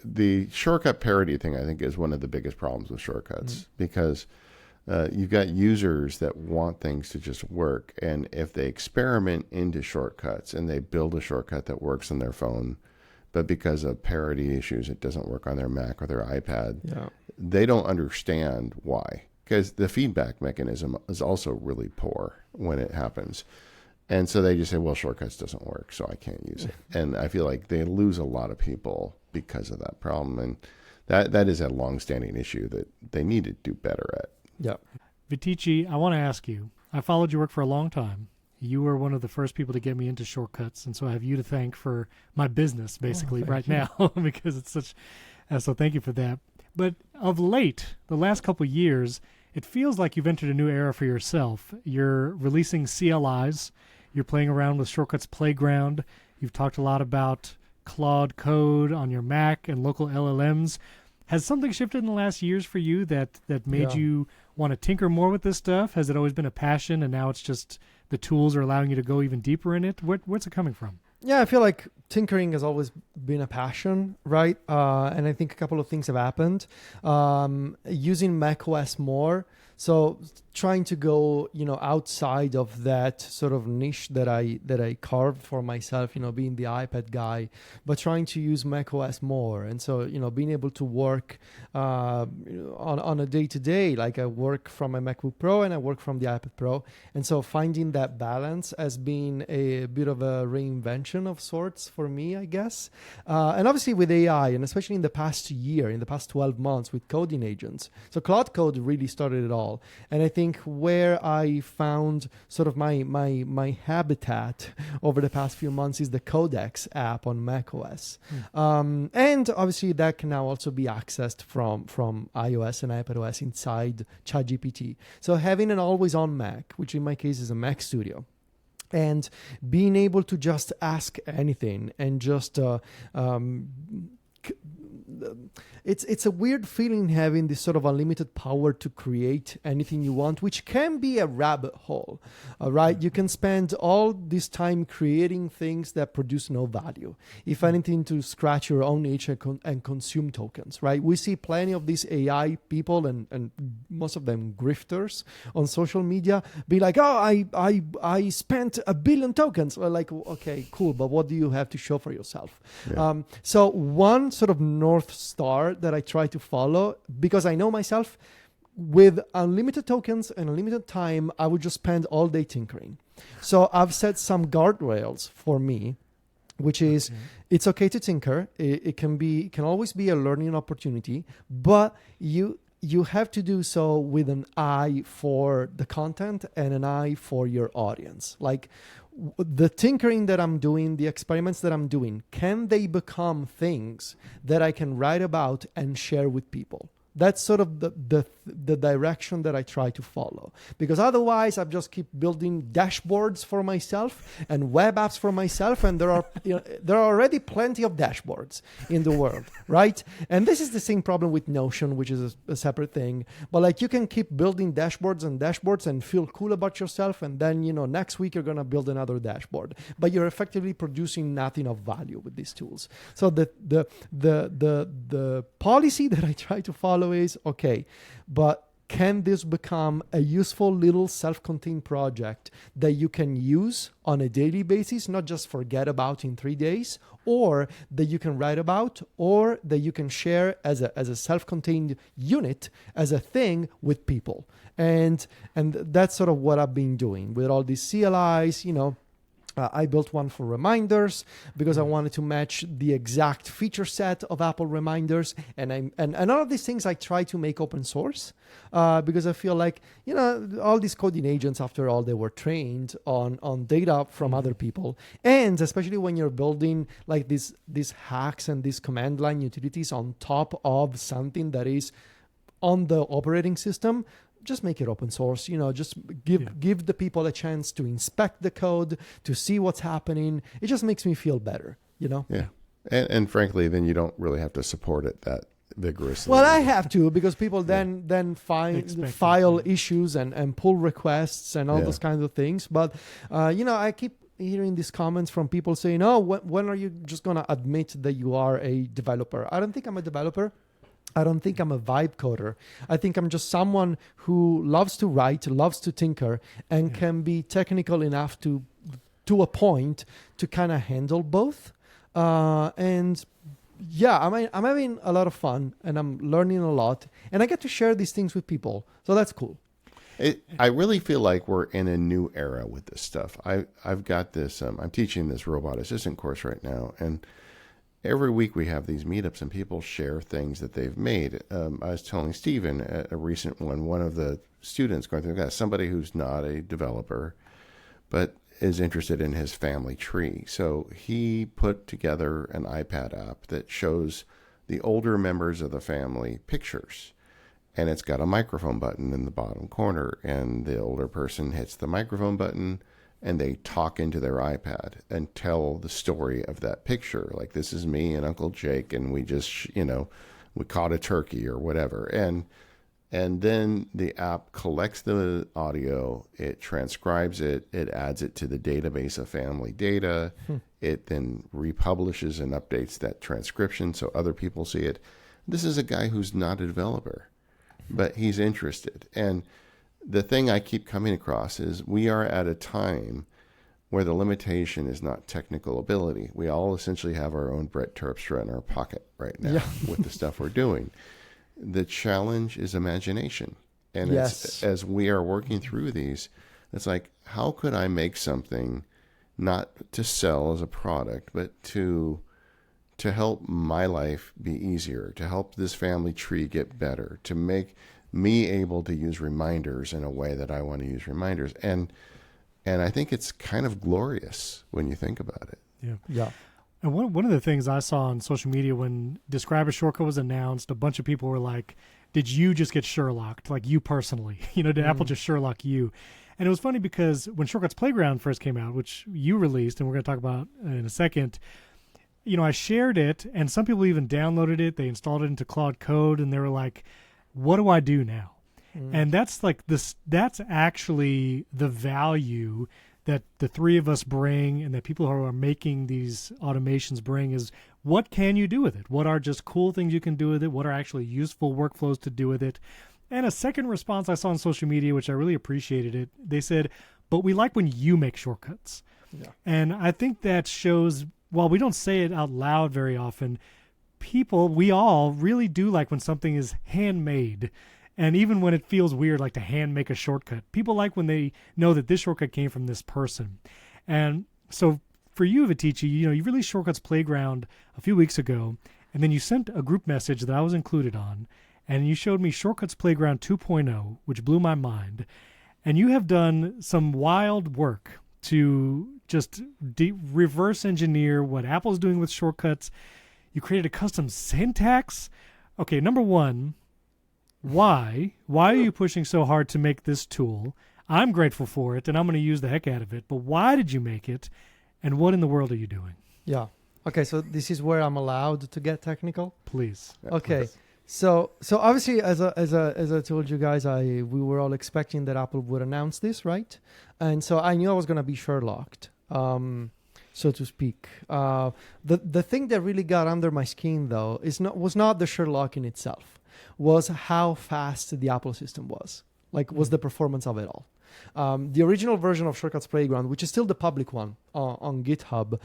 the shortcut parity thing, I think, is one of the biggest problems with shortcuts because you've got users that want things to just work. And if they experiment into shortcuts and they build a shortcut that works on their phone, but because of parity issues, it doesn't work on their Mac or their iPad, they don't understand why. Because the feedback mechanism is also really poor when it happens. And so they just say, well, shortcuts doesn't work, so I can't use it. And I feel like they lose a lot of people because of that problem. And that is a long-standing issue that they need to do better at. Yeah. Viticci, I want to ask you, I followed your work for a long time. You were one of the first people to get me into shortcuts, and so I have you to thank for my business, basically, now, because it's such... so thank you for that. But of late, the last couple of years, it feels like you've entered a new era for yourself. You're releasing CLIs. You're playing around with Shortcuts Playground. You've talked a lot about Claude Code on your Mac and local LLMs. Has something shifted in the last years for you that made you want to tinker more with this stuff? Has it always been a passion and now it's just the tools are allowing you to go even deeper in it? Where's it coming from? Yeah, I feel like tinkering has always been a passion, right? And I think a couple of things have happened. Using macOS more. So trying to go, outside of that sort of niche that I carved for myself, being the iPad guy, but trying to use macOS more. And so, being able to work on a day-to-day, like I work from my MacBook Pro and I work from the iPad Pro. And so finding that balance has been a bit of a reinvention of sorts for me, I guess. And obviously with AI, and especially in the past year, in the past 12 months with coding agents. So Claude Code really started it all. And I think where I found sort of my habitat over the past few months is the Codex app on macOS. And obviously that can now also be accessed from iOS and iPadOS inside ChatGPT. So having an always-on Mac, which in my case is a Mac Studio, and being able to just ask anything and just it's a weird feeling having this sort of unlimited power to create anything you want, which can be a rabbit hole, right? You can spend all this time creating things that produce no value. If anything, to scratch your own itch and consume tokens, right? We see plenty of these AI people and most of them grifters on social media be like, oh, I spent 1 billion tokens. We're like, okay, cool, but what do you have to show for yourself? Yeah. So one sort of North Star that I try to follow, because I know myself, with unlimited tokens and unlimited time, I would just spend all day tinkering. So I've set some guardrails for me, which is it's okay to tinker. It can always be a learning opportunity, but you have to do so with an eye for the content and an eye for your audience. Like, the tinkering that I'm doing, the experiments that I'm doing, can they become things that I can write about and share with people? That's sort of the direction that I try to follow, because otherwise I just keep building dashboards for myself and web apps for myself, and there are already plenty of dashboards in the world, right? And this is the same problem with Notion, which is a separate thing. But like, you can keep building dashboards and feel cool about yourself, and then next week you're gonna build another dashboard, but you're effectively producing nothing of value with these tools. So the policy that I try to follow is, okay, but can this become a useful little self-contained project that you can use on a daily basis, not just forget about in 3 days, or that you can write about, or that you can share as a self-contained unit, as a thing with people? And that's sort of what I've been doing with all these CLIs, I built one for reminders because I wanted to match the exact feature set of Apple reminders, and all of these things I try to make open source because I feel like all these coding agents, after all, they were trained on data from other people, and especially when you're building like these hacks and these command line utilities on top of something that is on the operating system. Just make it open source, just give the people a chance to inspect the code, to see what's happening. It just makes me feel better, Yeah. And frankly, then you don't really have to support it that vigorously. Well, I have to, because people then file issues and pull requests and all those kinds of things. But, I keep hearing these comments from people saying, oh, when are you just going to admit that you are a developer? I don't think I'm a developer. I don't think I'm a vibe coder. I think I'm just someone who loves to write, loves to tinker, and can be technical enough to a point to kind of handle both. I'm having a lot of fun, and I'm learning a lot, and I get to share these things with people. So that's cool. I really feel like we're in a new era with this stuff. I've got this, I'm teaching this robot assistant course right now, and every week we have these meetups and people share things that they've made. I was telling Steven a recent one of the students going through that, somebody who's not a developer, but is interested in his family tree. So he put together an iPad app that shows the older members of the family pictures. And it's got a microphone button in the bottom corner. And the older person hits the microphone button, and they talk into their iPad and tell the story of that picture. Like, this is me and Uncle Jake, and we just, we caught a turkey or whatever. And then the app collects the audio, it transcribes it, it adds it to the database of family data. It then republishes and updates that transcription so other people see it. This is a guy who's not a developer, but he's interested. And the thing I keep coming across is we are at a time where the limitation is not technical ability. We all essentially have our own Brett Terpstra in our pocket right now with the stuff we're doing. The challenge is imagination. And it's, as we are working through these, it's like, how could I make something not to sell as a product, but to help my life be easier, to help this family tree get better, to make me able to use reminders in a way that I want to use reminders. And I think it's kind of glorious when you think about it. Yeah. And one of the things I saw on social media when Describe a Shortcut was announced, a bunch of people were like, did you just get Sherlocked? Like, you personally, did Apple just Sherlock you? And it was funny because when Shortcuts Playground first came out, which you released, and we're going to talk about in a second, I shared it, and some people even downloaded it. They installed it into Claude Code, and they were like, what do I do now? And that's like this. That's actually the value that the three of us bring, and that people who are making these automations bring, is what can you do with it? What are just cool things you can do with it? What are actually useful workflows to do with it? And a second response I saw on social media, which I really appreciated it, they said, but we like when you make shortcuts. Yeah. And I think that shows, while we don't say it out loud very often, we all really do like when something is handmade. And even when it feels weird, like to hand make a shortcut, people like when they know that this shortcut came from this person. And so for you, Viticci, you released Shortcuts Playground a few weeks ago, and then you sent a group message that I was included on, and you showed me Shortcuts Playground 2.0, which blew my mind. And you have done some wild work to just reverse engineer what Apple's doing with shortcuts. You created a custom syntax. Okay, number one, why are you pushing so hard to make this tool? I'm grateful for it, and I'm going to use the heck out of it. But why did you make it, and what in the world are you doing? Yeah. Okay, so this is where I'm allowed to get technical? Please. Okay. Please. So obviously, as I told you guys, we were all expecting that Apple would announce this, right? And so I knew I was going to be Sherlocked, so to speak. The thing that really got under my skin, though, was not the Sherlocking itself. Was how fast the Apple system was. Was the performance of it all. The original version of Shortcuts Playground, which is still the public one on GitHub,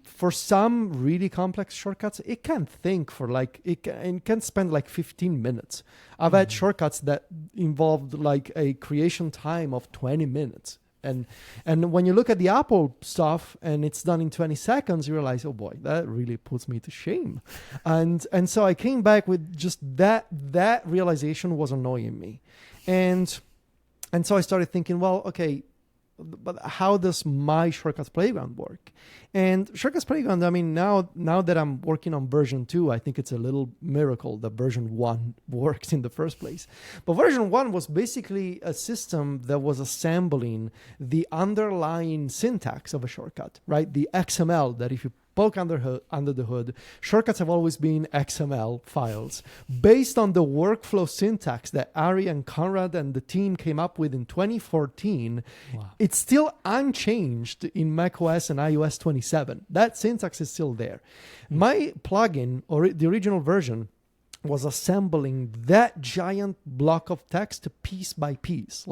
for some really complex shortcuts, it can think for it can spend 15 minutes. I've had shortcuts that involved a creation time of 20 minutes. And when you look at the Apple stuff and it's done in 20 seconds, you realize, oh boy, that really puts me to shame. And so I came back with just that realization was annoying me. And so I started thinking, well, okay, but how does my Shortcuts Playground work? And Shortcuts Playground, I mean, now that I'm working on version 2, I think it's a little miracle that version 1 works in the first place. But version 1 was basically a system that was assembling the underlying syntax of a shortcut, right? The XML that if you poke under the hood, shortcuts have always been XML files based on the workflow syntax that Ari and Conrad and the team came up with in 2014. Wow. It's still unchanged in macOS and iOS 27. That syntax is still there. My plugin, or the original version, was assembling that giant block of text piece by piece,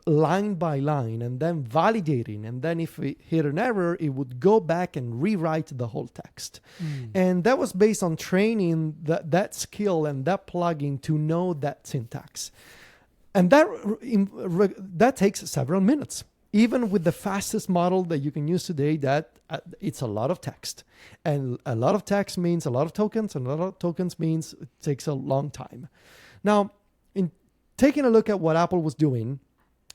line by line, and then validating, and then if it hit an error, it would go back and rewrite the whole text. And that was based on training that skill and that plugin to know that syntax. And that takes several minutes. Even with the fastest model that you can use today, that it's a lot of text. And a lot of text means a lot of tokens, and a lot of tokens means it takes a long time. Now, in taking a look at what Apple was doing,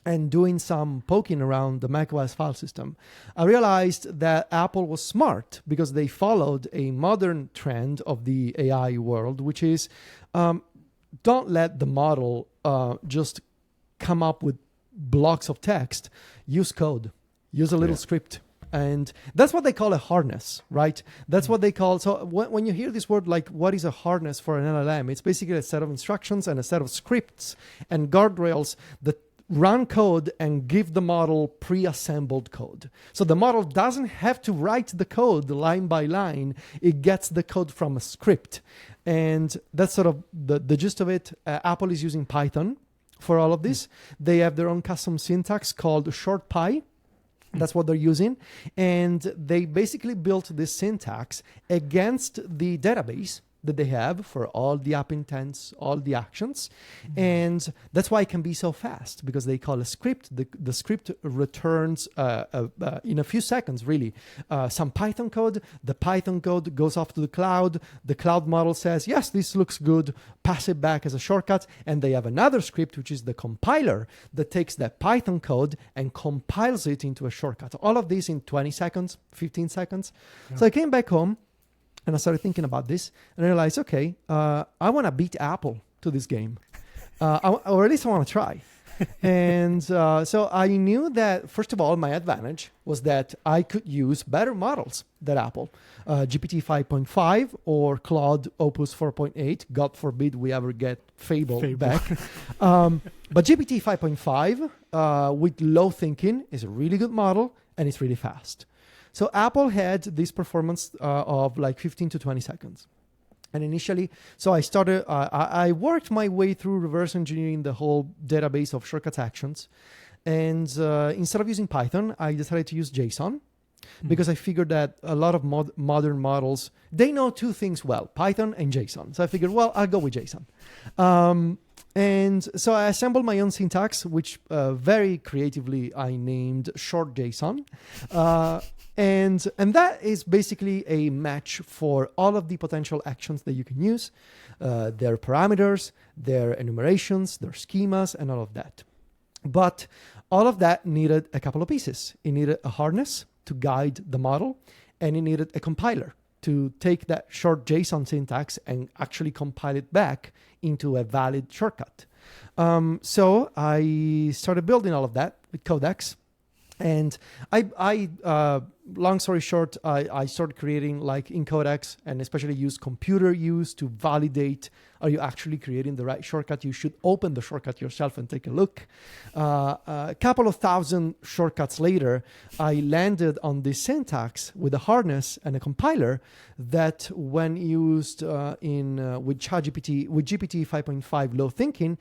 and doing some poking around the macOS file system, I realized that Apple was smart because they followed a modern trend of the AI world, which is don't let the model just come up with blocks of text. Use code. use a little script. And that's what they call a harness, right? That's what they call. So when you hear this word, like what is a harness for an LLM, it's basically a set of instructions and a set of scripts and guardrails that run code and give the model pre-assembled code. So the model doesn't have to write the code line by line. It gets the code from a script. And that's sort of the gist of it. Apple is using Python for all of this. They have their own custom syntax called ShortPy. That's what they're using. And they basically built this syntax against the database that they have for all the app intents, all the actions. And that's why it can be so fast, because they call a script. The script returns in a few seconds, really, some Python code. The Python code goes off to the cloud. The cloud model says, yes, this looks good. Pass it back as a shortcut. And they have another script, which is the compiler, that takes that Python code and compiles it into a shortcut. All of this in 20 seconds, 15 seconds. Yeah. So I came back home, and I started thinking about this, and I realized, okay, I want to beat Apple to this game, or at least I want to try. And so I knew that, first of all, my advantage was that I could use better models than Apple, GPT 5.5 or Claude Opus 4.8. God forbid we ever get Fable. Back. But GPT 5.5 with low thinking is a really good model, and it's really fast. So Apple had this performance of like 15 to 20 seconds. And initially, so I started, I worked my way through reverse engineering the whole database of shortcut actions. And instead of using Python, I decided to use JSON because I figured that a lot of modern models, they know two things well, Python and JSON. So I figured, well, I'll go with JSON. And so I assembled my own syntax, which very creatively I named short JSON. And that is basically a match for all of the potential actions that you can use, their parameters, their enumerations, their schemas, and all of that. But all of that needed a couple of pieces. It needed a harness to guide the model, and it needed a compiler to take that short JSON syntax and actually compile it back into a valid shortcut. So I started building all of that with Codex. And I long story short, I started creating like in Codex, and especially use computer use to validate, are you actually creating the right shortcut? You should open the shortcut yourself and take a look. A couple of thousand shortcuts later, I landed on this syntax with a harness and a compiler that when used with ChatGPT, with GPT 5.5 low thinking,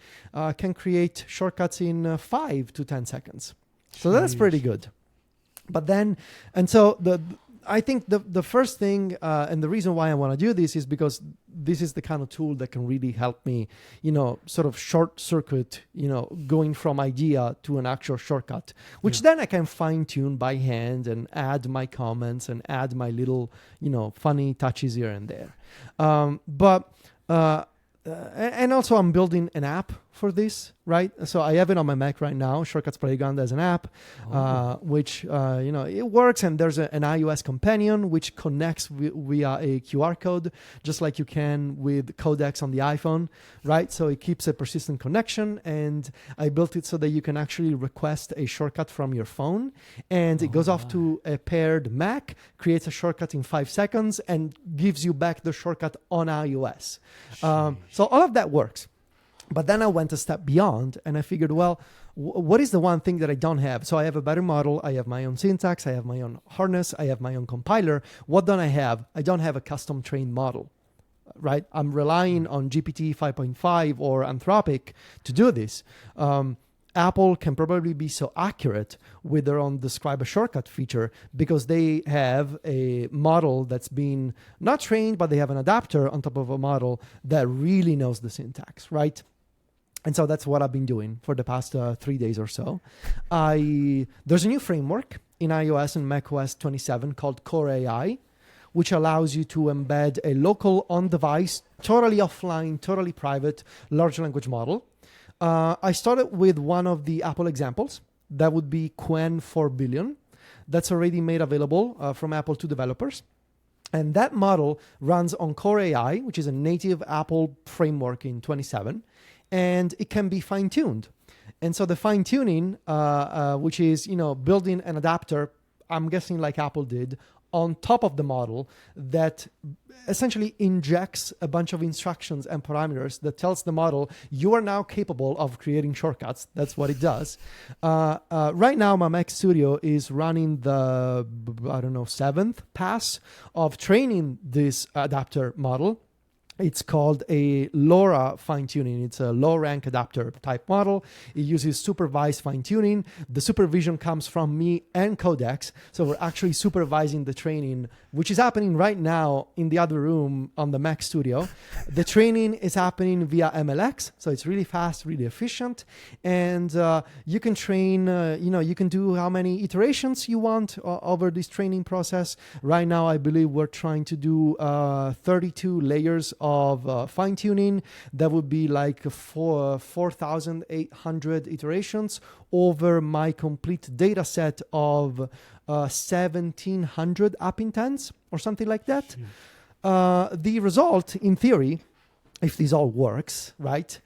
can create shortcuts in 5 to 10 seconds. So that's pretty good. But then, and so I think the first thing, and the reason why I want to do this is because this is the kind of tool that can really help me, sort of short circuit, going from idea to an actual shortcut, which then I can fine tune by hand and add my comments and add my little, funny touches here and there. And also I'm building an app for this, right? So I have it on my Mac right now, Shortcuts Playground as an app, which, it works. And there's an iOS companion, which connects via a QR code, just like you can with Codex on the iPhone, right? So it keeps a persistent connection. And I built it so that you can actually request a shortcut from your phone. And it goes off to a paired Mac, creates a shortcut in 5 seconds, and gives you back the shortcut on iOS. So all of that works. But then I went a step beyond, and I figured, well, what is the one thing that I don't have? So I have a better model. I have my own syntax. I have my own harness. I have my own compiler. What don't I have? I don't have a custom trained model, right? I'm relying on GPT 5.5 or Anthropic to do this. Apple can probably be so accurate with their own describe a shortcut feature because they have a model that's been not trained, but they have an adapter on top of a model that really knows the syntax, right? And so that's what I've been doing for the past 3 days or so. There's a new framework in iOS and macOS 27 called Core AI, which allows you to embed a local on-device, totally offline, totally private large language model. I started with one of the Apple examples. That would be Qwen 4 billion. That's already made available from Apple to developers. And that model runs on Core AI, which is a native Apple framework in 27. And it can be fine-tuned. And so the fine tuning, which is, building an adapter, I'm guessing like Apple did, on top of the model that essentially injects a bunch of instructions and parameters that tells the model you are now capable of creating shortcuts. That's what it does. Right now, my Mac Studio is running the, 7th pass of training this adapter model. It's called a LoRa fine-tuning. It's a low-rank adapter type model. It uses supervised fine-tuning. The supervision comes from me and Codex. So we're actually supervising the training, which is happening right now in the other room on the Mac Studio. The training is happening via MLX. So it's really fast, really efficient. And you can train, you can do how many iterations you want over this training process. Right now, I believe we're trying to do 32 layers of fine-tuning. That would be like 4,800 iterations over my complete data set of 1,700 app intents or something like that. The result, in theory, if this all works, right,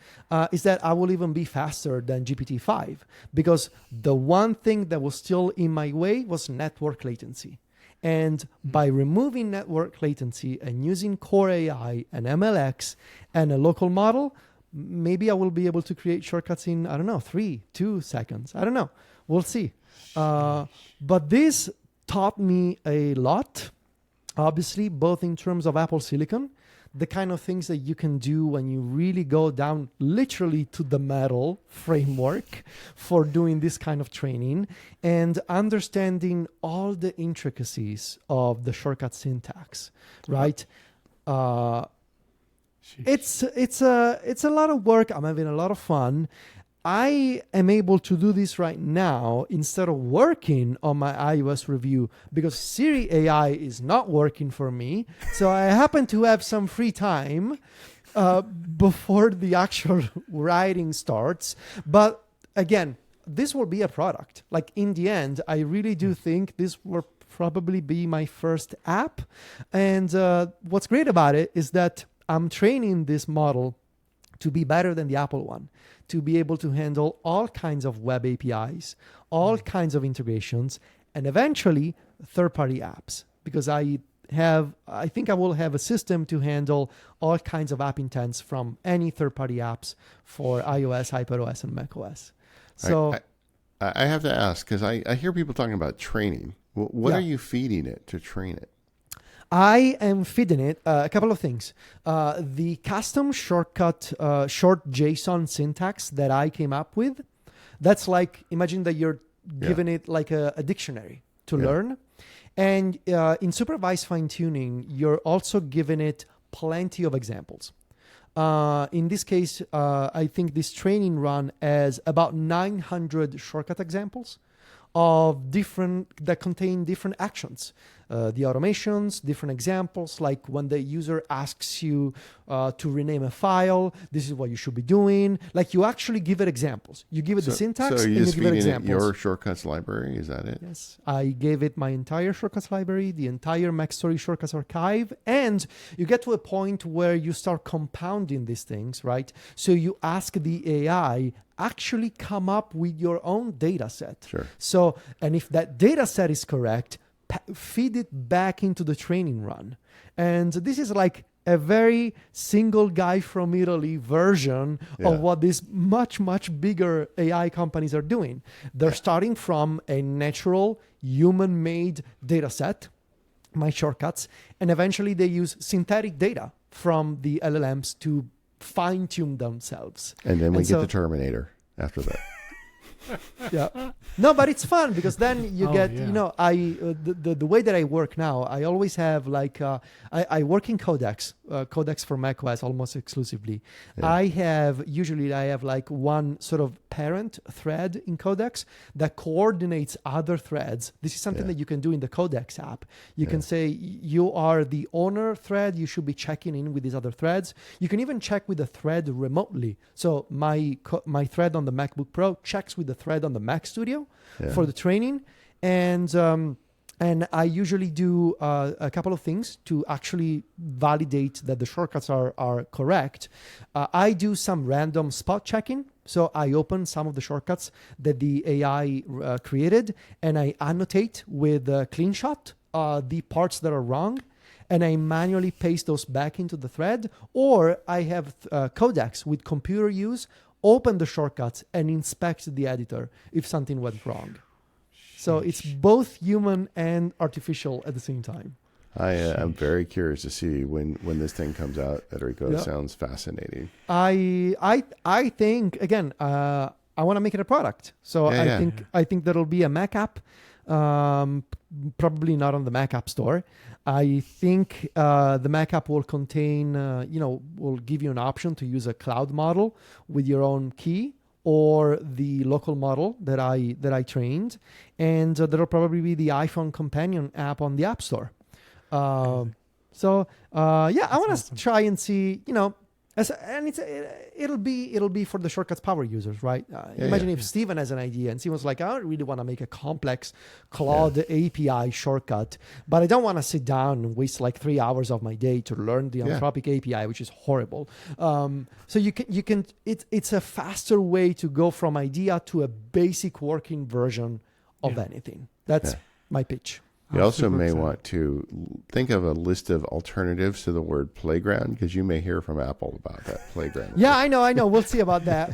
is that I will even be faster than GPT-5, because the one thing that was still in my way was network latency. And by removing network latency and using Core AI and MLX and a local model, maybe I will be able to create shortcuts in, 2 seconds. I don't know. We'll see. But this taught me a lot, obviously, both in terms of Apple Silicon, the kind of things that you can do when you really go down literally to the metal framework for doing this kind of training, and understanding all the intricacies of the shortcut syntax, right? It's a lot of work. I'm having a lot of fun. I am able to do this right now instead of working on my iOS review, because Siri AI is not working for me. So I happen to have some free time before the actual writing starts. But again, this will be a product. Like, in the end, I really do think this will probably be my first app. And what's great about it is that I'm training this model to be better than the Apple one, to be able to handle all kinds of web APIs, all kinds of integrations, and eventually third-party apps. Because I think I will have a system to handle all kinds of app intents from any third-party apps for iOS, iPadOS, and macOS. So I have to ask, because I hear people talking about training. What are you feeding it to train it? I am feeding it a couple of things. The custom shortcut, short JSON syntax that I came up with, that's like, imagine that you're giving it like a dictionary to learn. And in supervised fine-tuning, you're also giving it plenty of examples. In this case, I think this training run has about 900 shortcut examples of that contain different actions. The automations, different examples, like when the user asks you to rename a file, this is what you should be doing. Like, you actually give it examples. You give it the syntax, and you give it examples. It your shortcuts library? Is that it? Yes. I gave it my entire shortcuts library, the entire MacStories shortcuts archive, and you get to a point where you start compounding these things, right? So you ask the AI, actually come up with your own data set. Sure. So, and if that data set is correct, feed it back into the training run. And this is like a very single guy from Italy version of what these much, much bigger AI companies are doing. They're starting from a natural human-made data set, my shortcuts, and eventually they use synthetic data from the LLMs to fine-tune themselves. And then we get the Terminator after that. No, but it's fun, because then you get, the way that I work now, I always have like, I work in Codex for macOS almost exclusively. I have like one sort of parent thread in Codex that coordinates other threads. This is something that you can do in the Codex app. You can say, you are the owner thread, you should be checking in with these other threads. You can even check with the thread remotely. So my thread on the MacBook Pro checks with the thread on the Mac Studio for the training. And I usually do a couple of things to actually validate that the shortcuts are correct. I do some random spot checking So I open some of the shortcuts that the AI created, and I annotate with CleanShot the parts that are wrong, and I manually paste those back into the thread, or I have Codex with computer use, open the shortcuts and inspect the editor if something went wrong. So it's both human and artificial at the same time. I'm very curious to see when this thing comes out, Federico. It sounds fascinating. I think, again, I want to make it a product. So I think there'll be a Mac app, probably not on the Mac App Store. I think the Mac app will contain, will give you an option to use a cloud model with your own key, or the local model that I trained, and there'll probably be the iPhone companion app on the App Store. I want to try and see, it'll be for the Shortcuts Power users, right? Imagine if Steven has an idea and Steven's like, I don't really want to make a complex Claude API shortcut, but I don't want to sit down and waste like 3 hours of my day to learn the Anthropic API, which is horrible. So you can. It's a faster way to go from idea to a basic working version of anything. That's my pitch. You also may want to think of a list of alternatives to the word playground, because you may hear from Apple about that playground. Yeah, I know. We'll see about that.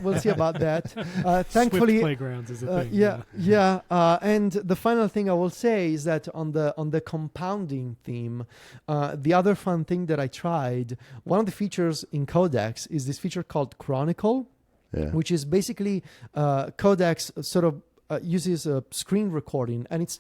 Thankfully, Swift playgrounds is a thing. And the final thing I will say is that on the compounding theme, the other fun thing that I tried, one of the features in Codex is this feature called Chronicle, which is basically Codex sort of uses a screen recording, and it's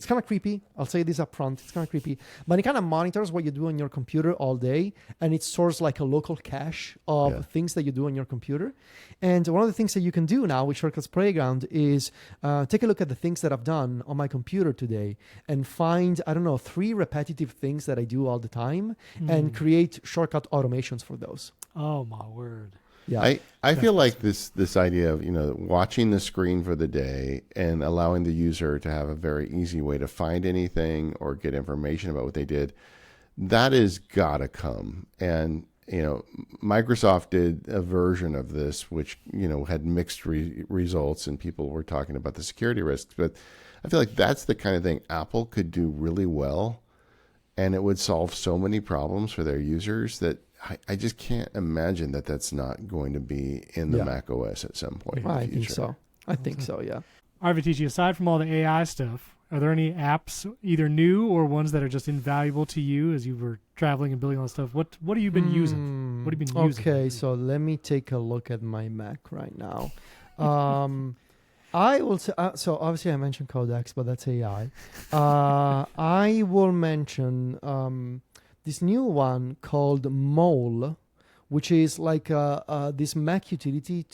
kind of creepy. I'll say this up front. It's kind of creepy. But it kind of monitors what you do on your computer all day, and it stores like a local cache of things that you do on your computer. And one of the things that you can do now with Shortcuts Playground is take a look at the things that I've done on my computer today and find, 3 repetitive things that I do all the time and create shortcut automations for those. Oh, my word. Yeah, I feel like this idea of watching the screen for the day and allowing the user to have a very easy way to find anything or get information about what they did, that is gotta come. And Microsoft did a version of this which had mixed results, and people were talking about the security risks. But I feel like that's the kind of thing Apple could do really well, and it would solve so many problems for their users that I just can't imagine that that's not going to be in the macOS at some point in the future. I think so, yeah. All right, Viticci, aside from all the AI stuff, are there any apps, either new or ones that are just invaluable to you as you were traveling and building all this stuff? What have you been using? What have you been using? Okay, so let me take a look at my Mac right now. I will say, so obviously I mentioned Codex, but that's AI. I will mention this new one called Mole, which is like this Mac utility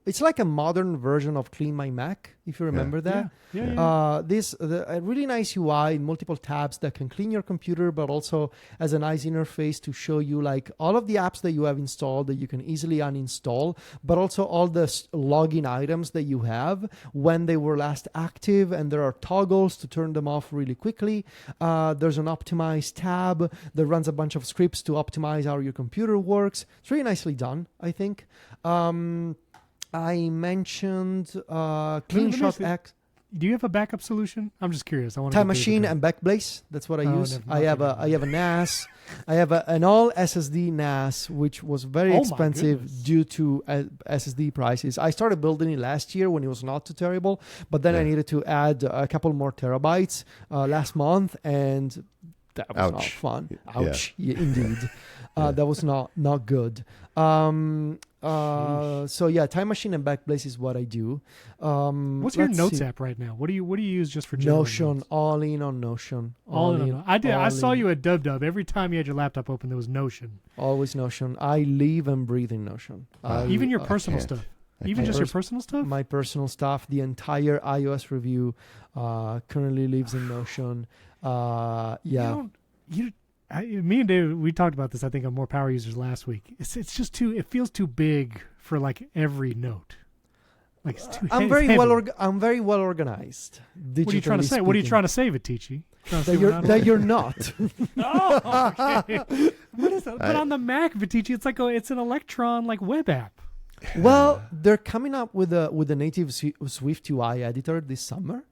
it's like a modern version of Clean My Mac, if you remember that. A really nice UI, multiple tabs that can clean your computer, but also as a nice interface to show you like all of the apps that you have installed that you can easily uninstall, but also all the login items that you have when they were last active, and there are toggles to turn them off really quickly. There's an optimize tab that runs a bunch of scripts to optimize how your computer works. It's really nicely done, I think. I mentioned CleanShot X. Do you have a backup solution? I'm just curious. I want Time Machine and Backblaze. That's what I use. I have a NAS. I have an all SSD NAS, which was very expensive due to SSD prices. I started building it last year when it was not too terrible, but then I needed to add a couple more terabytes last month, and that was not fun. Ouch. Yeah, indeed. That was not good. Time Machine and Backblaze is what I do. What's your Notes app right now? What do you use just for Notion? Notes? All in on Notion. I saw you at DubDub. Every time you had your laptop open, there was Notion. Always Notion. I live and breathe in Notion. Even your personal stuff. Even just your personal stuff? My personal stuff. The entire iOS review currently lives in Notion. Me and David, we talked about this, I think, on More Power Users last week. It's just it feels too big for like every note. Like it's too I'm very well organized. What are you trying to say? What are you trying to say, Viticci? That you're not. Oh, okay. What is that? But on the Mac, Viticci, it's an Electron like web app. Well, they're coming up with a native Swift UI editor this summer.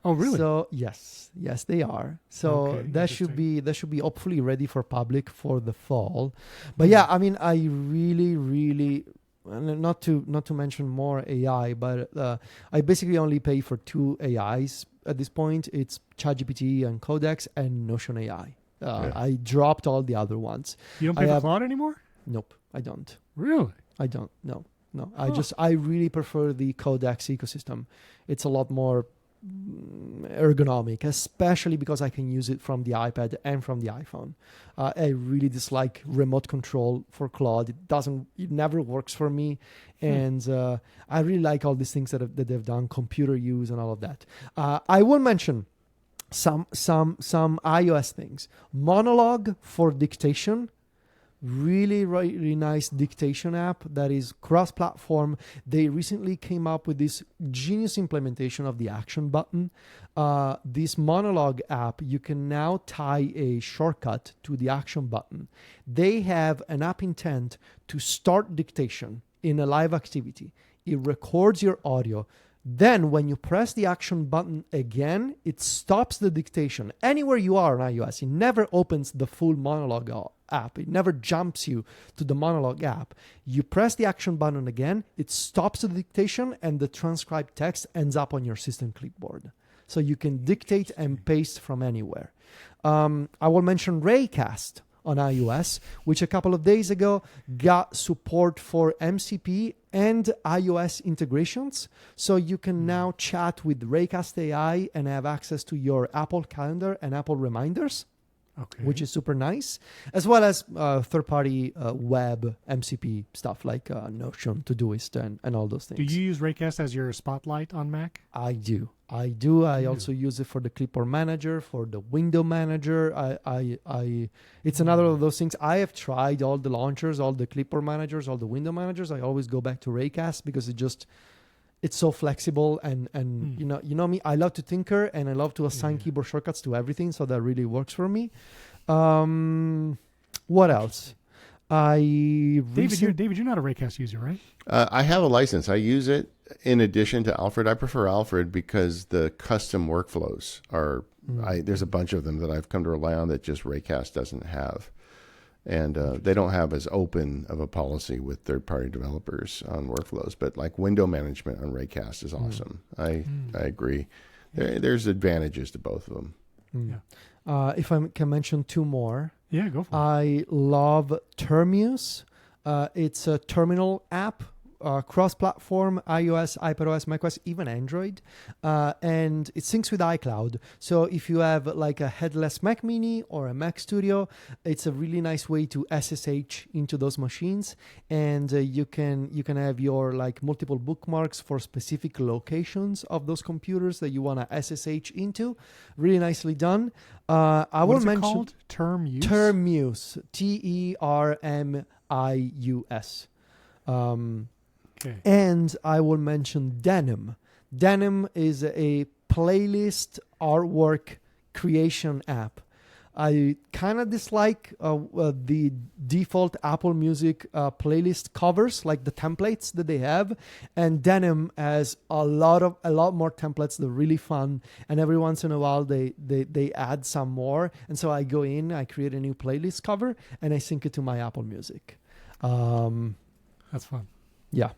Oh, really? So yes, they are. So Okay, that should be hopefully ready for public for the fall. But yeah, I mean, I really not to mention more AI, but I basically only pay for 2 AIs at this point. It's ChatGPT and Codex and Notion AI. I dropped all the other ones. You don't pay for Claude anymore? Nope, I don't. Really? I don't. No. Huh. I really prefer the Codex ecosystem. It's a lot more ergonomic, especially because I can use it from the iPad and from the iPhone. I really dislike remote control for Claude. It never works for me. And I really like all these things that they've done, computer use and all of that. I will mention some iOS things. Monologue for dictation. Really nice dictation app that is cross-platform. They recently came up with this genius implementation of the action button. This Monologue app, you can now tie a shortcut to the action button. They have an app intent to start dictation in a live activity. It records your audio. Then when you press the action button again, it stops the dictation. Anywhere you are on iOS, it never opens the full Monologue app. It never jumps you to the Monologue app. You press the action button again, it stops the dictation, and the transcribed text ends up on your system clipboard. So you can dictate and paste from anywhere. I will mention Raycast on iOS, which a couple of days ago got support for MCP and iOS integrations. So you can now chat with Raycast AI and have access to your Apple Calendar and Apple Reminders, which is super nice, as well as third-party web MCP stuff like Notion, Todoist, and all those things. Do you use Raycast as your spotlight on Mac? I do. I also use it for the clipboard manager, for the window manager. It's another of those things. I have tried all the launchers, all the clipboard managers, all the window managers. I always go back to Raycast because it's so flexible and you know me, I love to tinker and I love to assign keyboard shortcuts to everything, so that really works for me. What else? David, you're not a Raycast user, right? I have a license. I use it in addition to Alfred. I prefer Alfred because the custom workflows are, there's a bunch of them that I've come to rely on that just Raycast doesn't have. And they don't have as open of a policy with third-party developers on workflows. But like window management on Raycast is awesome. I agree. There's advantages to both of them. Yeah. If I can mention 2 more. Yeah, go for it. I love Termius. It's a terminal app, cross-platform, iOS, iPadOS, macOS, even Android. And it syncs with iCloud. So if you have like a headless Mac Mini or a Mac Studio, it's a really nice way to SSH into those machines. And you can have your like multiple bookmarks for specific locations of those computers that you want to SSH into. Really nicely done. What is it called? Termius? Termius. Termius. Okay. And I will mention Denim. Denim is a playlist artwork creation app. I kind of dislike the default Apple Music playlist covers, like the templates that they have. And Denim has a lot more templates that are really fun. And every once in a while, they add some more. And so I go in, I create a new playlist cover, and I sync it to my Apple Music. That's fun. Yeah.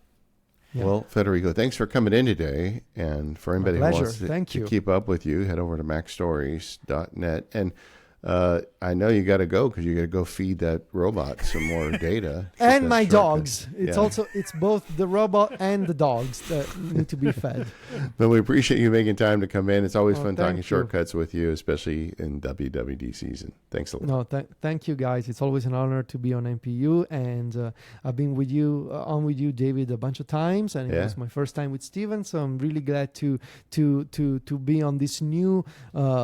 Well, Federico, thanks for coming in today. And for anybody who wants to keep up with you, head over to MacStories.net. And I know you got to go because you got to go feed that robot some more data. And my dogs. It's both the robot and the dogs that need to be fed. But we appreciate you making time to come in. It's always fun talking shortcuts with you, especially in WWDC season. Thanks a lot. No, thank you guys. It's always an honor to be on MPU, and I've been with you, David, a bunch of times, and it was my first time with Steven. So I'm really glad to be on this new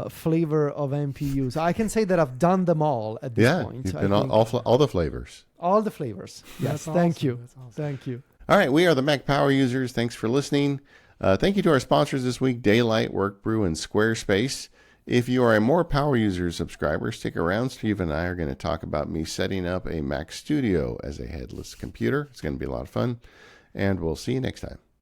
flavor of MPU. So I can say that I've done them all at this point. You've been all the flavors. All the flavors. Yes, thank you. That's awesome. Thank you. All right, we are the Mac Power Users. Thanks for listening. Thank you to our sponsors this week, Daylight, Workbrew, and Squarespace. If you are a More Power User subscriber, stick around. Steve and I are going to talk about me setting up a Mac Studio as a headless computer. It's going to be a lot of fun, and we'll see you next time.